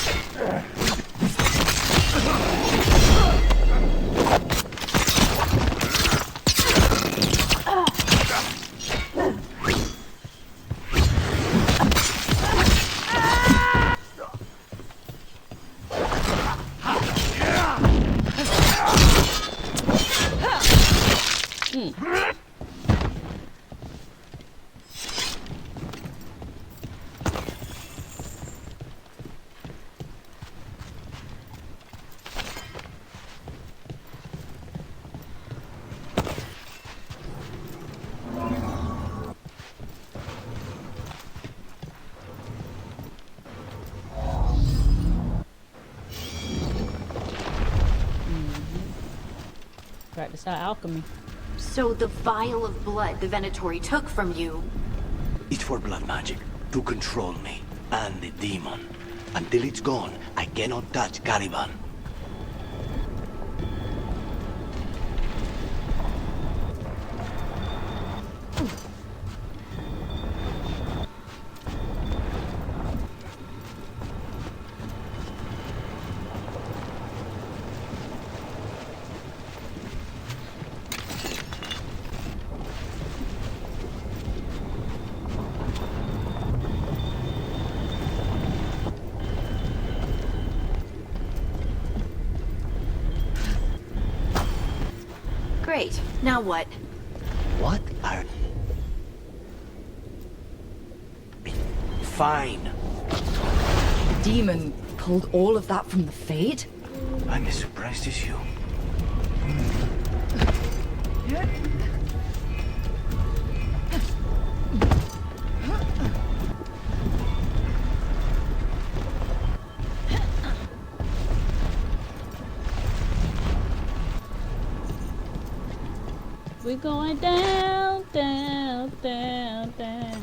Practice our alchemy. So the vial of blood the Venatori took from you... It's for blood magic, to control me, and the demon. Until it's gone, I cannot touch Caliban. Great. Now what? What are... Fine. The demon pulled all of that from the Fade? I'm as surprised as you. We're going down, down, down, down.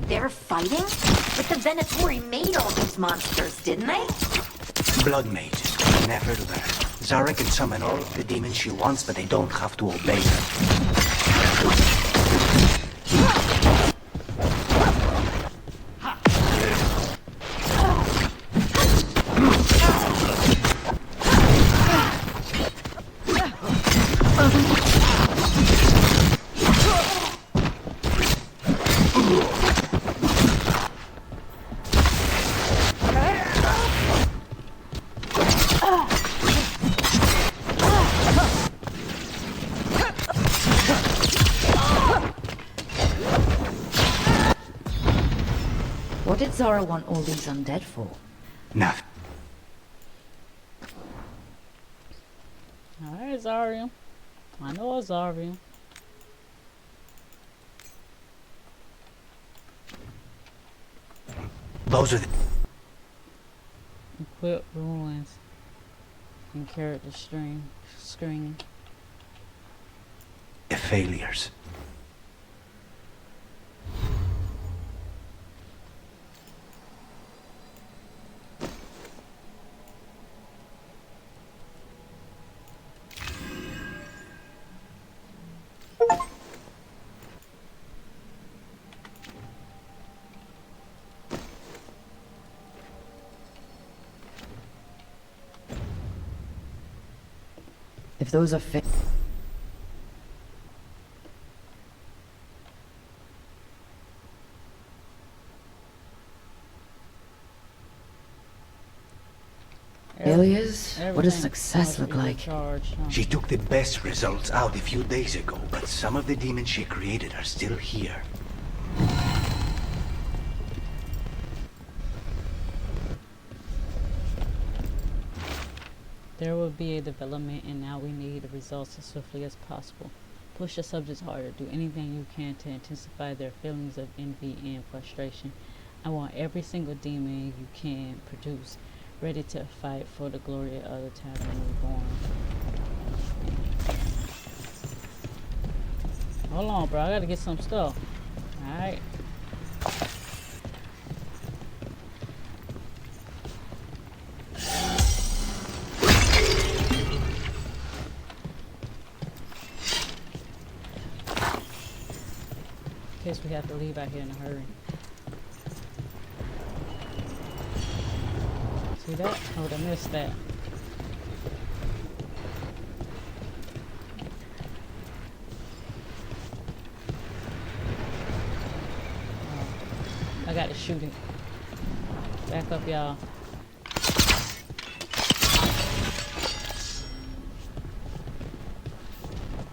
They're fighting? But the Venatori made all these monsters, didn't they? Blood mages, never learn. Zara can summon all of the demons she wants, but they don't have to obey her. did Zara want all these undead for? Nothing. Alright, Zariel. I know a Zariel. Those are the... Equip ruins. And character screen. failures. If those are failures, what does success look like? She took the best results out a few days ago, but some of the demons she created are still here. There will be a development, and now we need the results as swiftly as possible. Push the subjects harder. Do anything you can to intensify their feelings of envy and frustration. I want every single demon you can produce ready to fight for the glory of the Tavern Reborn. Hold on, bro. I gotta get some stuff. Alright. In case we have to leave out here in a hurry. See that? I would have missed that. I gotta shoot it. Back up, y'all.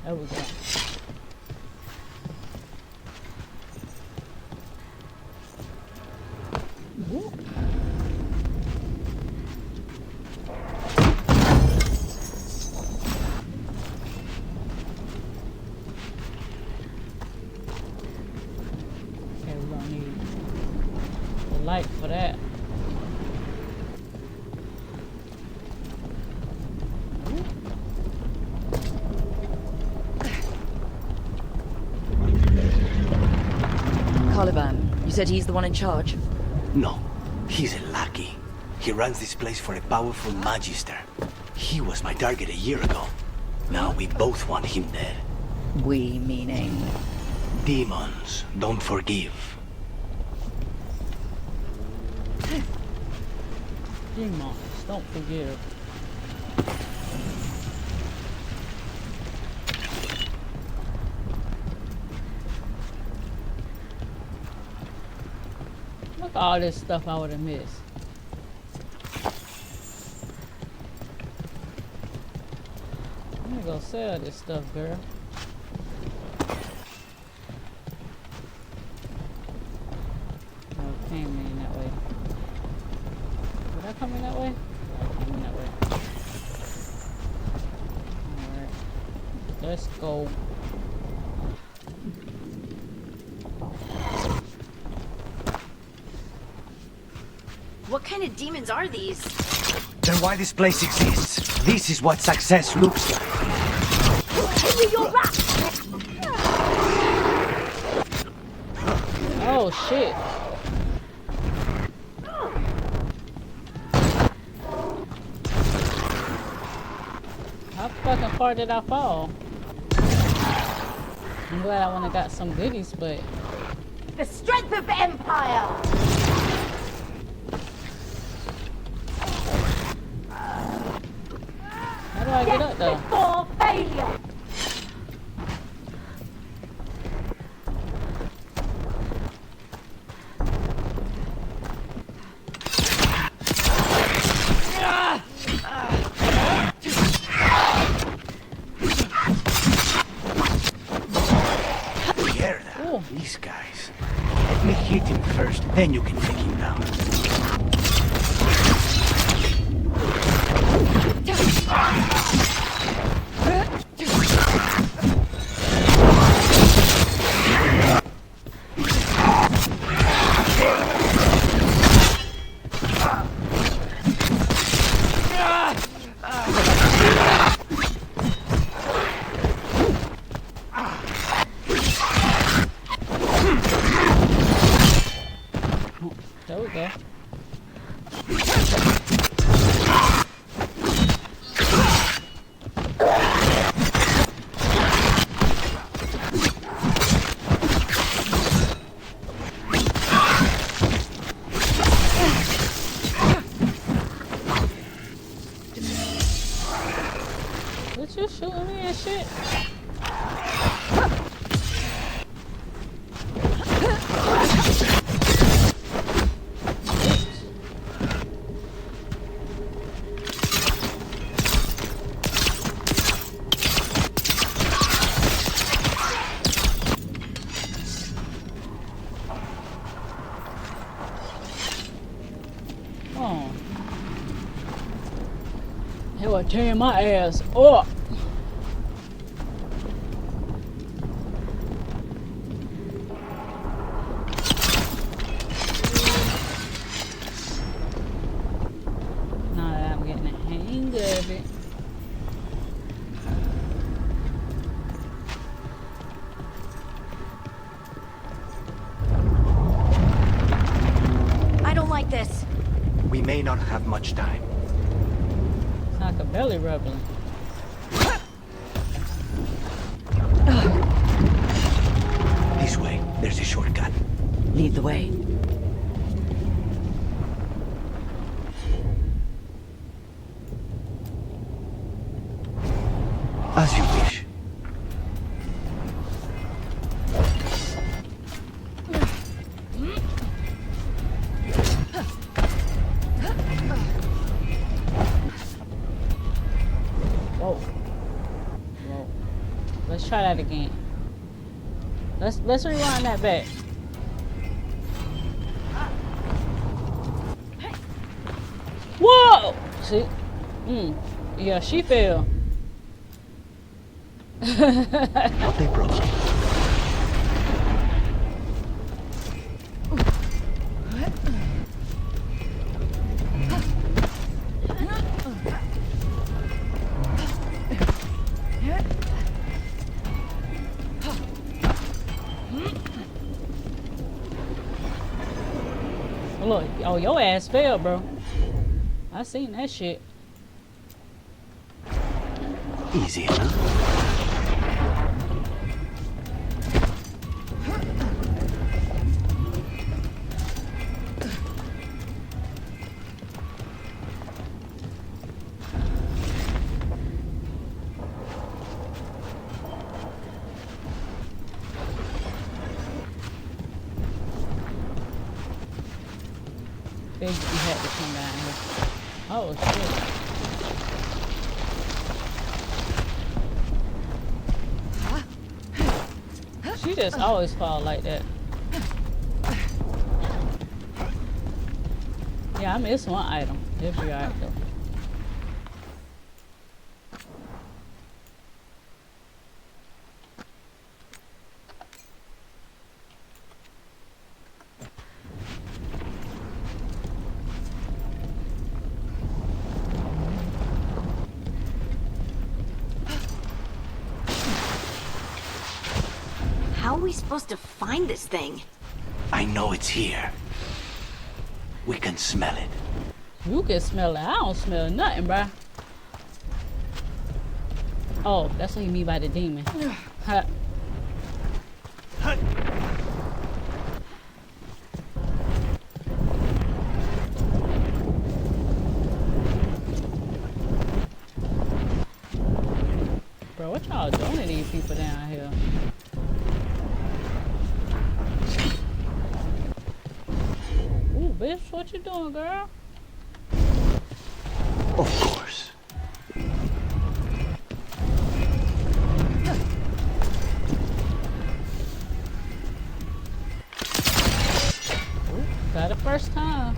There we go. Light for that. Caliban, you said he's the one in charge? No, he's a lackey. He runs this place for a powerful magister. He was my target a year ago. Now we both want him dead. We meaning? Demons don't forgive. Demons, don't forgive. Look at all this stuff I would have missed. I'm gonna go sell this stuff, girl. Oh, it came in that way. Did I come in that way? I come in that way. Alright. Let's go. What kind of demons are these? Then why this place exists? This is what success looks like. Oh shit. How fucking far did I fall? I'm glad I would've got some goodies, but... The strength of Empire! How do I get up though? Before failure! These guys. Let me hit him first, then you can take him down. you shooting me and shit? Oh. They were tearing my ass up. Now that I'm getting the hang of it. I don't like this. We may not have much time. It's like a belly rubbing. This way. There's a shortcut. Lead the way. As you wish. Whoa. Whoa. Let's try that again. Let's rewind that back. Whoa! See? Yeah, she fell. What they broke. Look, oh, your ass fell, bro. I seen that shit. Easy enough. Big, you had to come down here. Oh shit. She just always fall like that. Yeah, I missed one item. It'll be alright though. How are we supposed to find this thing? I know it's here. We can smell it. You can smell it. I don't smell nothing, bruh. Oh, that's what you mean by the demon. Huh. Bro, what y'all doing to these people down here? Ooh, bitch, what you doing, girl? Of course. Ooh, got it first time.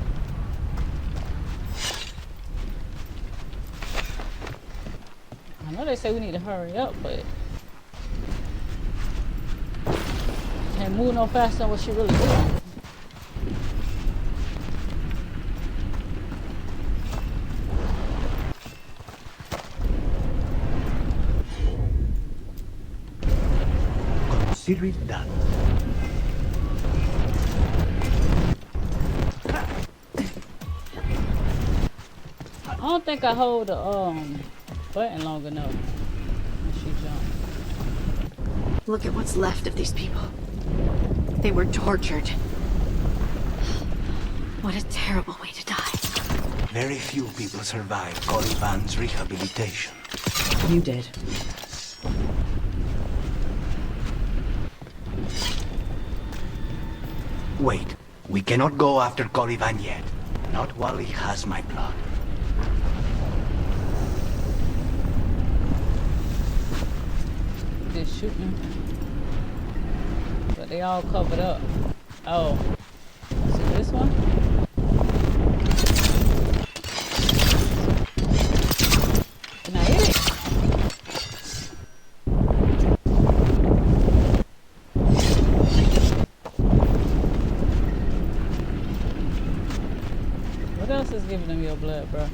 I know they say we need to hurry up, but can't move no faster than what she really doing. Consider it done. I don't think I hold the button long enough when she jumped. Look at what's left of these people. They were tortured. What a terrible way to die. Very few people survive Caliban's rehabilitation. You did. Wait, we cannot go after Caliban yet. Not while he has my blood. Just shooting. But they all covered up. Oh. Is it this one? Can I hit it? What else is giving them your blood, bro?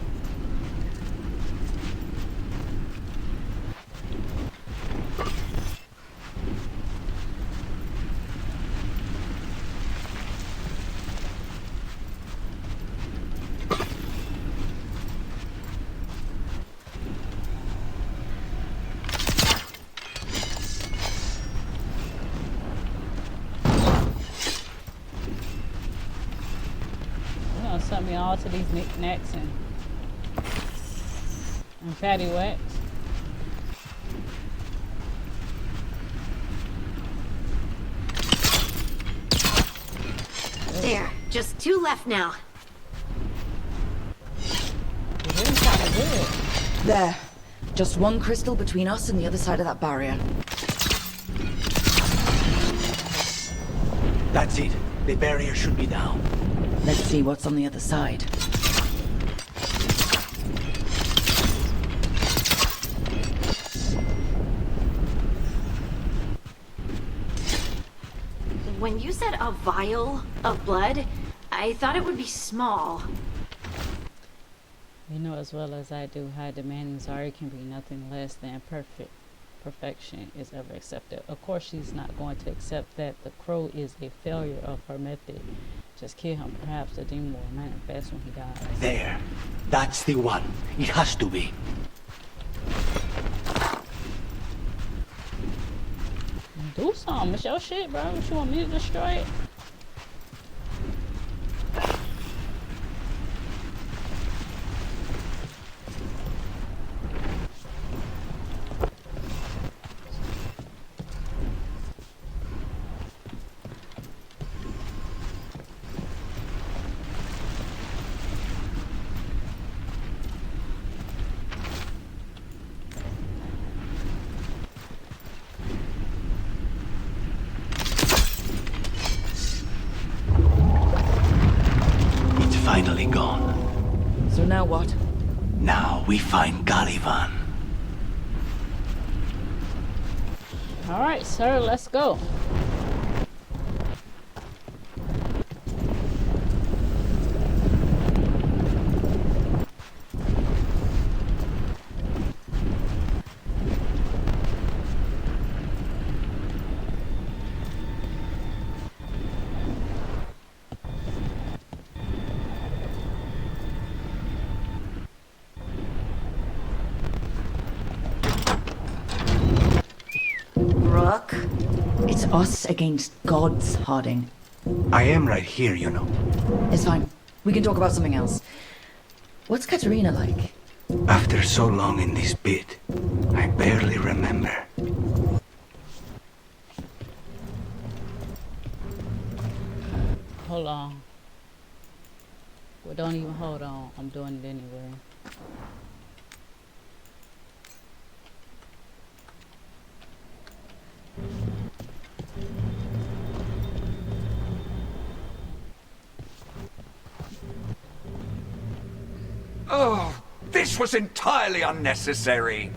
Sent me all to these knickknacks and patty wax. There, just 2 left now. It is kind of good. There. Just 1 crystal between us and the other side of that barrier. That's it. The barrier should be down. Let's see what's on the other side. When you said a vial of blood, I thought it would be small. You know as well as I do how demanding Zari can be. Nothing less than perfection is ever accepted. Of course she's not going to accept that the crow is a failure of her method. Just kill him. Perhaps the demon will manifest when he dies. There. That's the one. It has to be. Do something. It's your shit, bro. What, you want me to destroy it? Finally gone. So now what? Now we find Caliban. Alright, sir, let's go. It's us against gods, Harding. I am right here, you know. It's fine. We can talk about something else. What's Katerina like? After so long in this pit, I barely remember. Hold on. Well, don't even hold on. I'm doing it anyway. Oh, this was entirely unnecessary.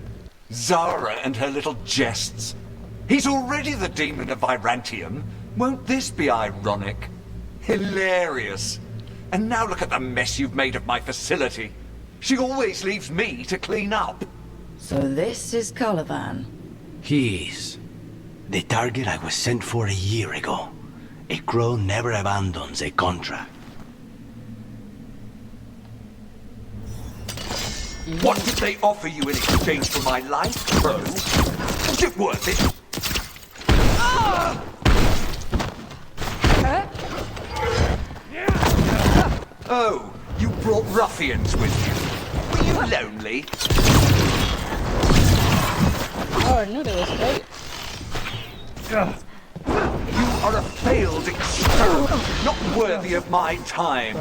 Zara and her little jests. He's already the demon of Virantium. Won't this be ironic? Hilarious. And now look at the mess you've made of my facility. She always leaves me to clean up. So this is Caliban. He is. The target I was sent for a year ago. A crow never abandons a contract. What did they offer you in exchange for my life, Crow? Was it worth it? Oh, you brought ruffians with you. Were you lonely? I already knew they was fake. You are a failed experiment, not worthy of my time.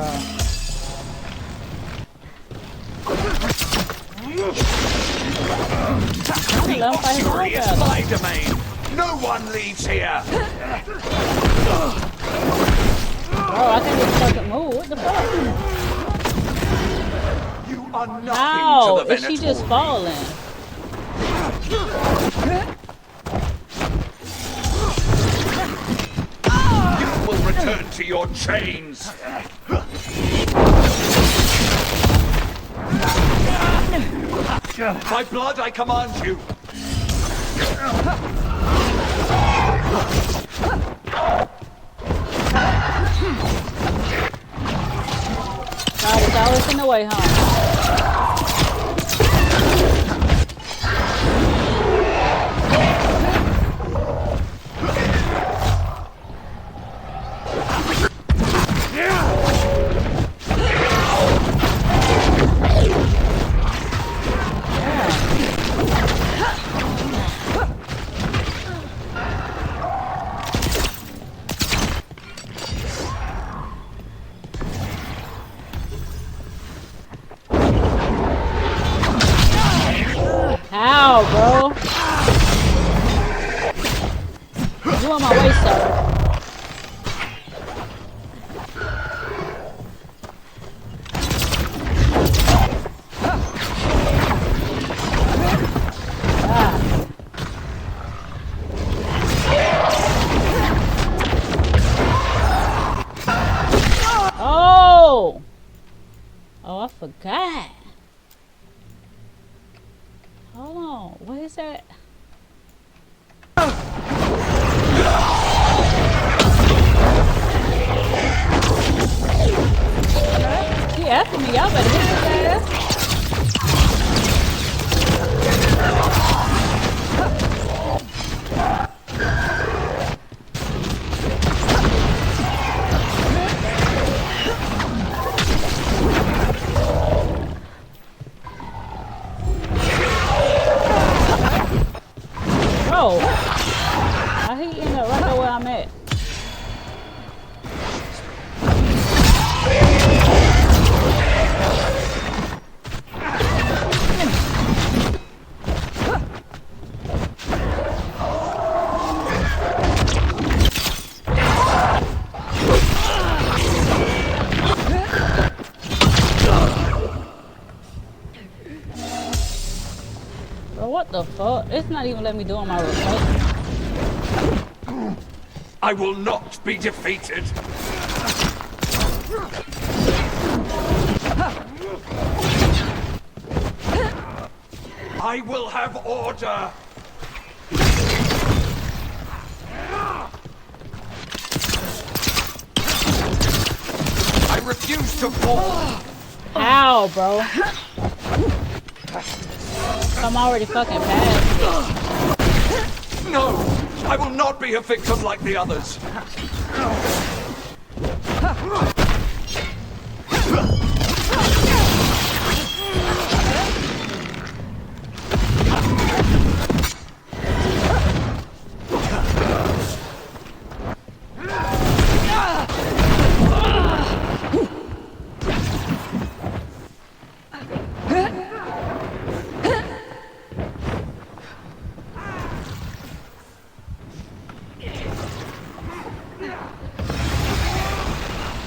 Victory is my domain. No one leaves here. Oh, I can't even fucking move. What the fuck? You are nothing How to the is she just falling? You will return to your chains. By blood, I command you. God, it's always in the way, huh? How, bro? You on my way, sir. Oh! Oh, I forgot. Hold on, what is that? He after me, y'all better hit his ass. Bro, how he end up right there where I'm at? Bro, what the fuck? It's not even letting me do on my remote. I will not be defeated. I will have order. I refuse to fall. Ow, bro. I'm already fucking past. No, I will not be a victim like the others.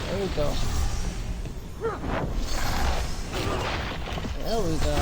There we go. There we go.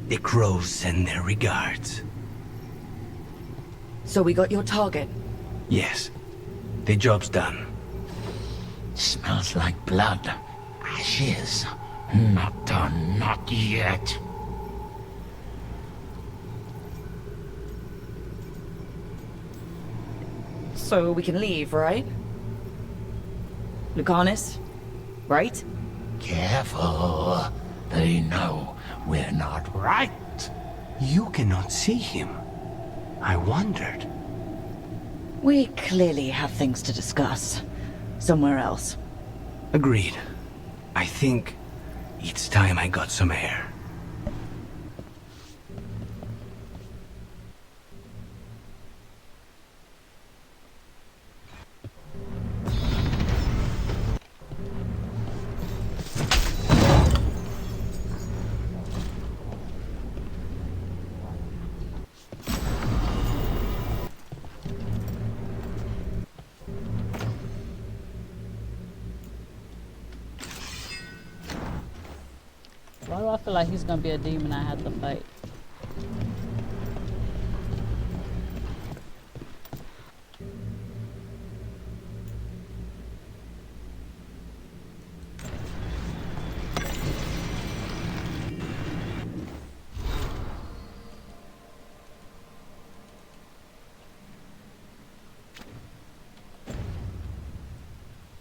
The crows send their regards. So we got your target. Yes. The job's done. Smells like blood. Ashes. Not done, not yet. So we can leave, right? Lucanus, right? Careful. They know we're not right. You cannot see him. I wondered. We clearly have things to discuss. Somewhere else. Agreed. I think it's time I got some air. Why do I feel like he's gonna be a demon I have to fight?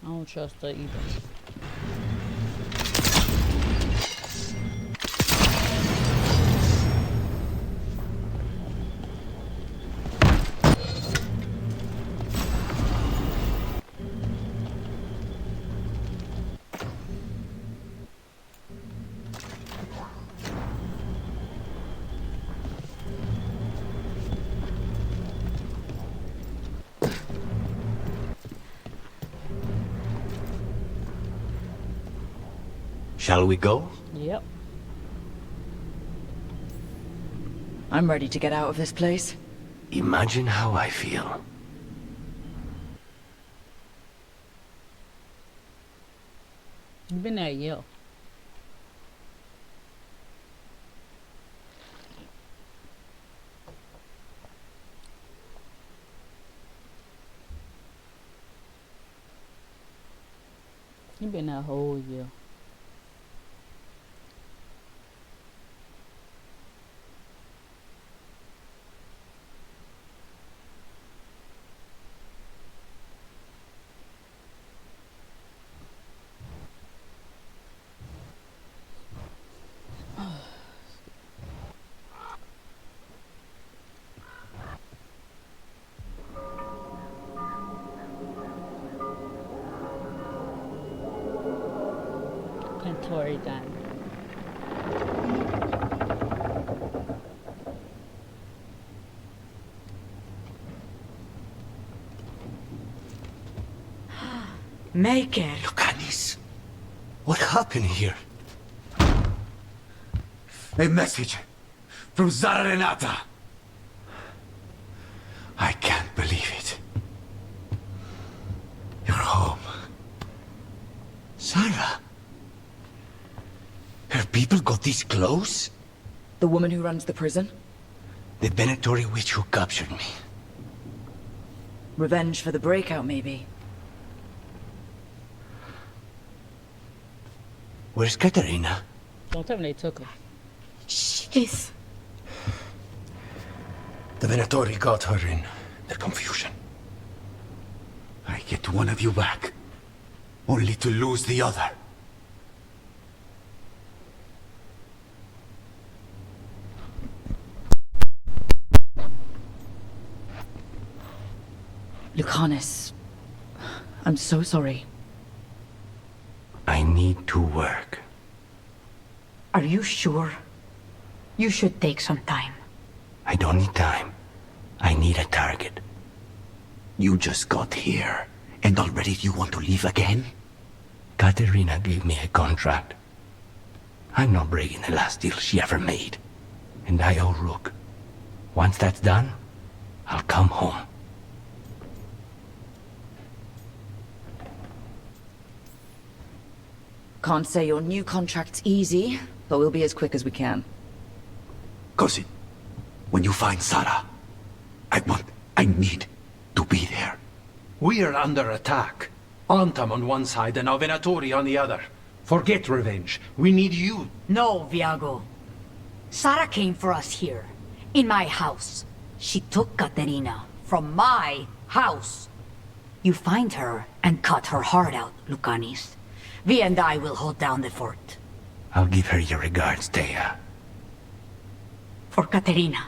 I don't trust her either. Shall we go? Yep. I'm ready to get out of this place. Imagine how I feel. You've been there a year. You've been there a whole year. Tory done. Make it. Lucanis, what happened here? A message from Zara Renata. I can't believe it. You're home. Sarah? Her people got this close? The woman who runs the prison? The Venatori witch who captured me. Revenge for the breakout, maybe. Where's Katerina? Don't tell me they took her. She's... The Venatori got her in their confusion. I get one of you back, only to lose the other. Lucanus, I'm so sorry. I need to work. Are you sure? You should take some time. I don't need time. I need a target. You just got here, and already you want to leave again? Katerina gave me a contract. I'm not breaking the last deal she ever made. And I owe Rook. Once that's done, I'll come home. Can't say your new contract's easy, but we'll be as quick as we can. Cousin, when you find Sarah, I need to be there. We are under attack. Antam on one side and Venatori on the other. Forget revenge. We need you. No, Viago. Sarah came for us here, in my house. She took Katerina from my house. You find her and cut her heart out, Lucanis. Vi and I will hold down the fort. I'll give her your regards, Thea. For Katerina.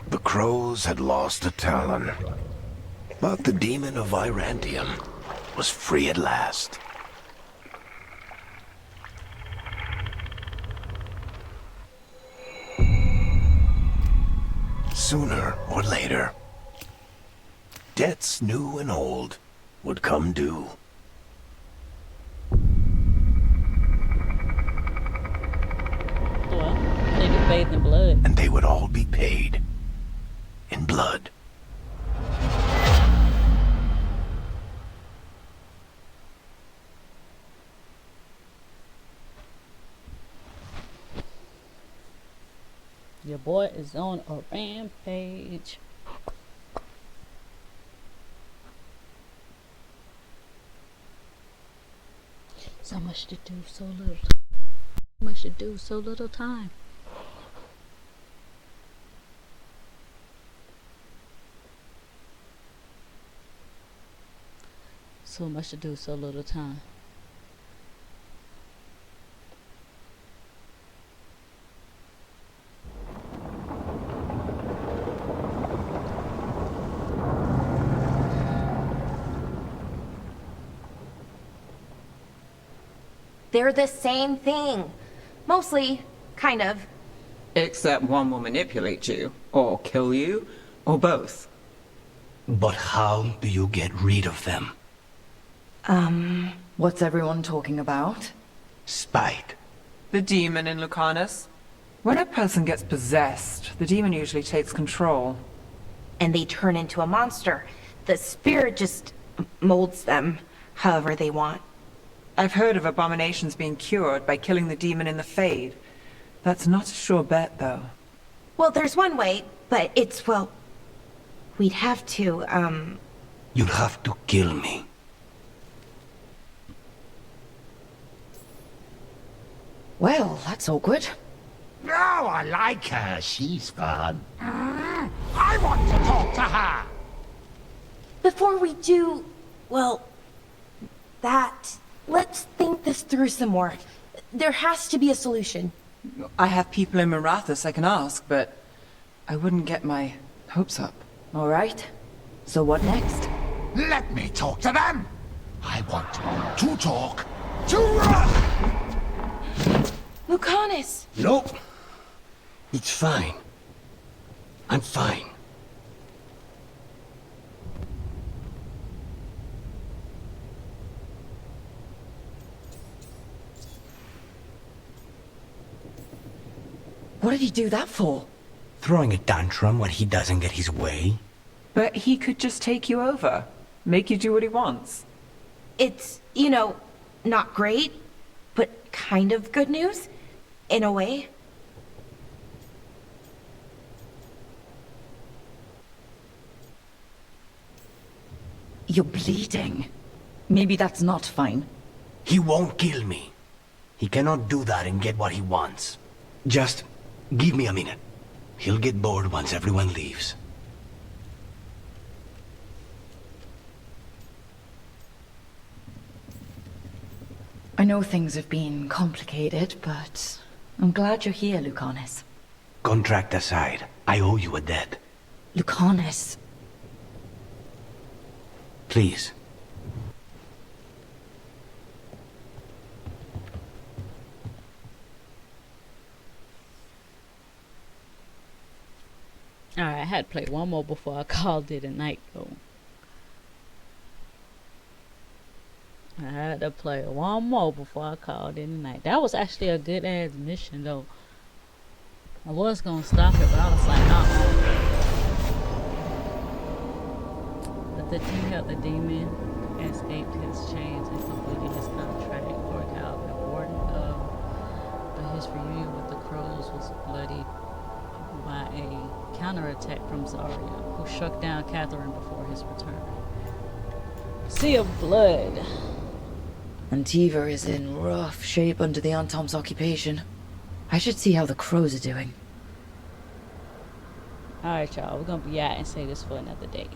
The crows had lost a talon, but the demon of Virantium was free at last. Sooner or later, debts new and old would come due. Well, they be bathed in blood. And they would all be paid in blood. Your boy is on a rampage. So much to do, so little. So much to do, so little time. So much to do, so little time. They're the same thing. Mostly, kind of. Except one will manipulate you, or kill you, or both. But how do you get rid of them? What's everyone talking about? Spite. The demon in Lucanus. When a person gets possessed, the demon usually takes control. And they turn into a monster. The spirit just molds them however they want. I've heard of abominations being cured by killing the demon in the Fade. That's not a sure bet, though. Well, there's one way, but it's, well... We'd have to, You'll have to kill me. Well, that's awkward. No, I like her. She's fun. I want to talk to her. Before we do, well, that... Let's think this through some more. There has to be a solution. I have people in Marathas I can ask, but I wouldn't get my hopes up. All right. So what next? Let me talk to them. I want to talk to her. Lucanus! Nope. It's fine. I'm fine. What did he do that for? Throwing a tantrum when he doesn't get his way. But he could just take you over. Make you do what he wants. It's, you know, not great, but kind of good news, in a way. You're bleeding. Maybe that's not fine. He won't kill me. He cannot do that and get what he wants. Just give me a minute. He'll get bored once everyone leaves. I know things have been complicated, but I'm glad you're here, Lucanus. Contract aside, I owe you a debt. Lucanus. Please. Alright, I had to play one more before I called it a night, though. I had to play one more before I called it a night. That was actually a good ass mission, though. I was gonna stop it, but I was like, But the team got the demon, escaped his chains, and completed his contract for Calvin, warden of his reunion with the Crows was bloodied by a counterattack from Zarya, who struck down Catherine before his return. Sea of Blood. Antiva is in rough shape under the Antom's occupation. I should see how the Crows are doing. Alright, y'all. We're gonna be out and say this for another day.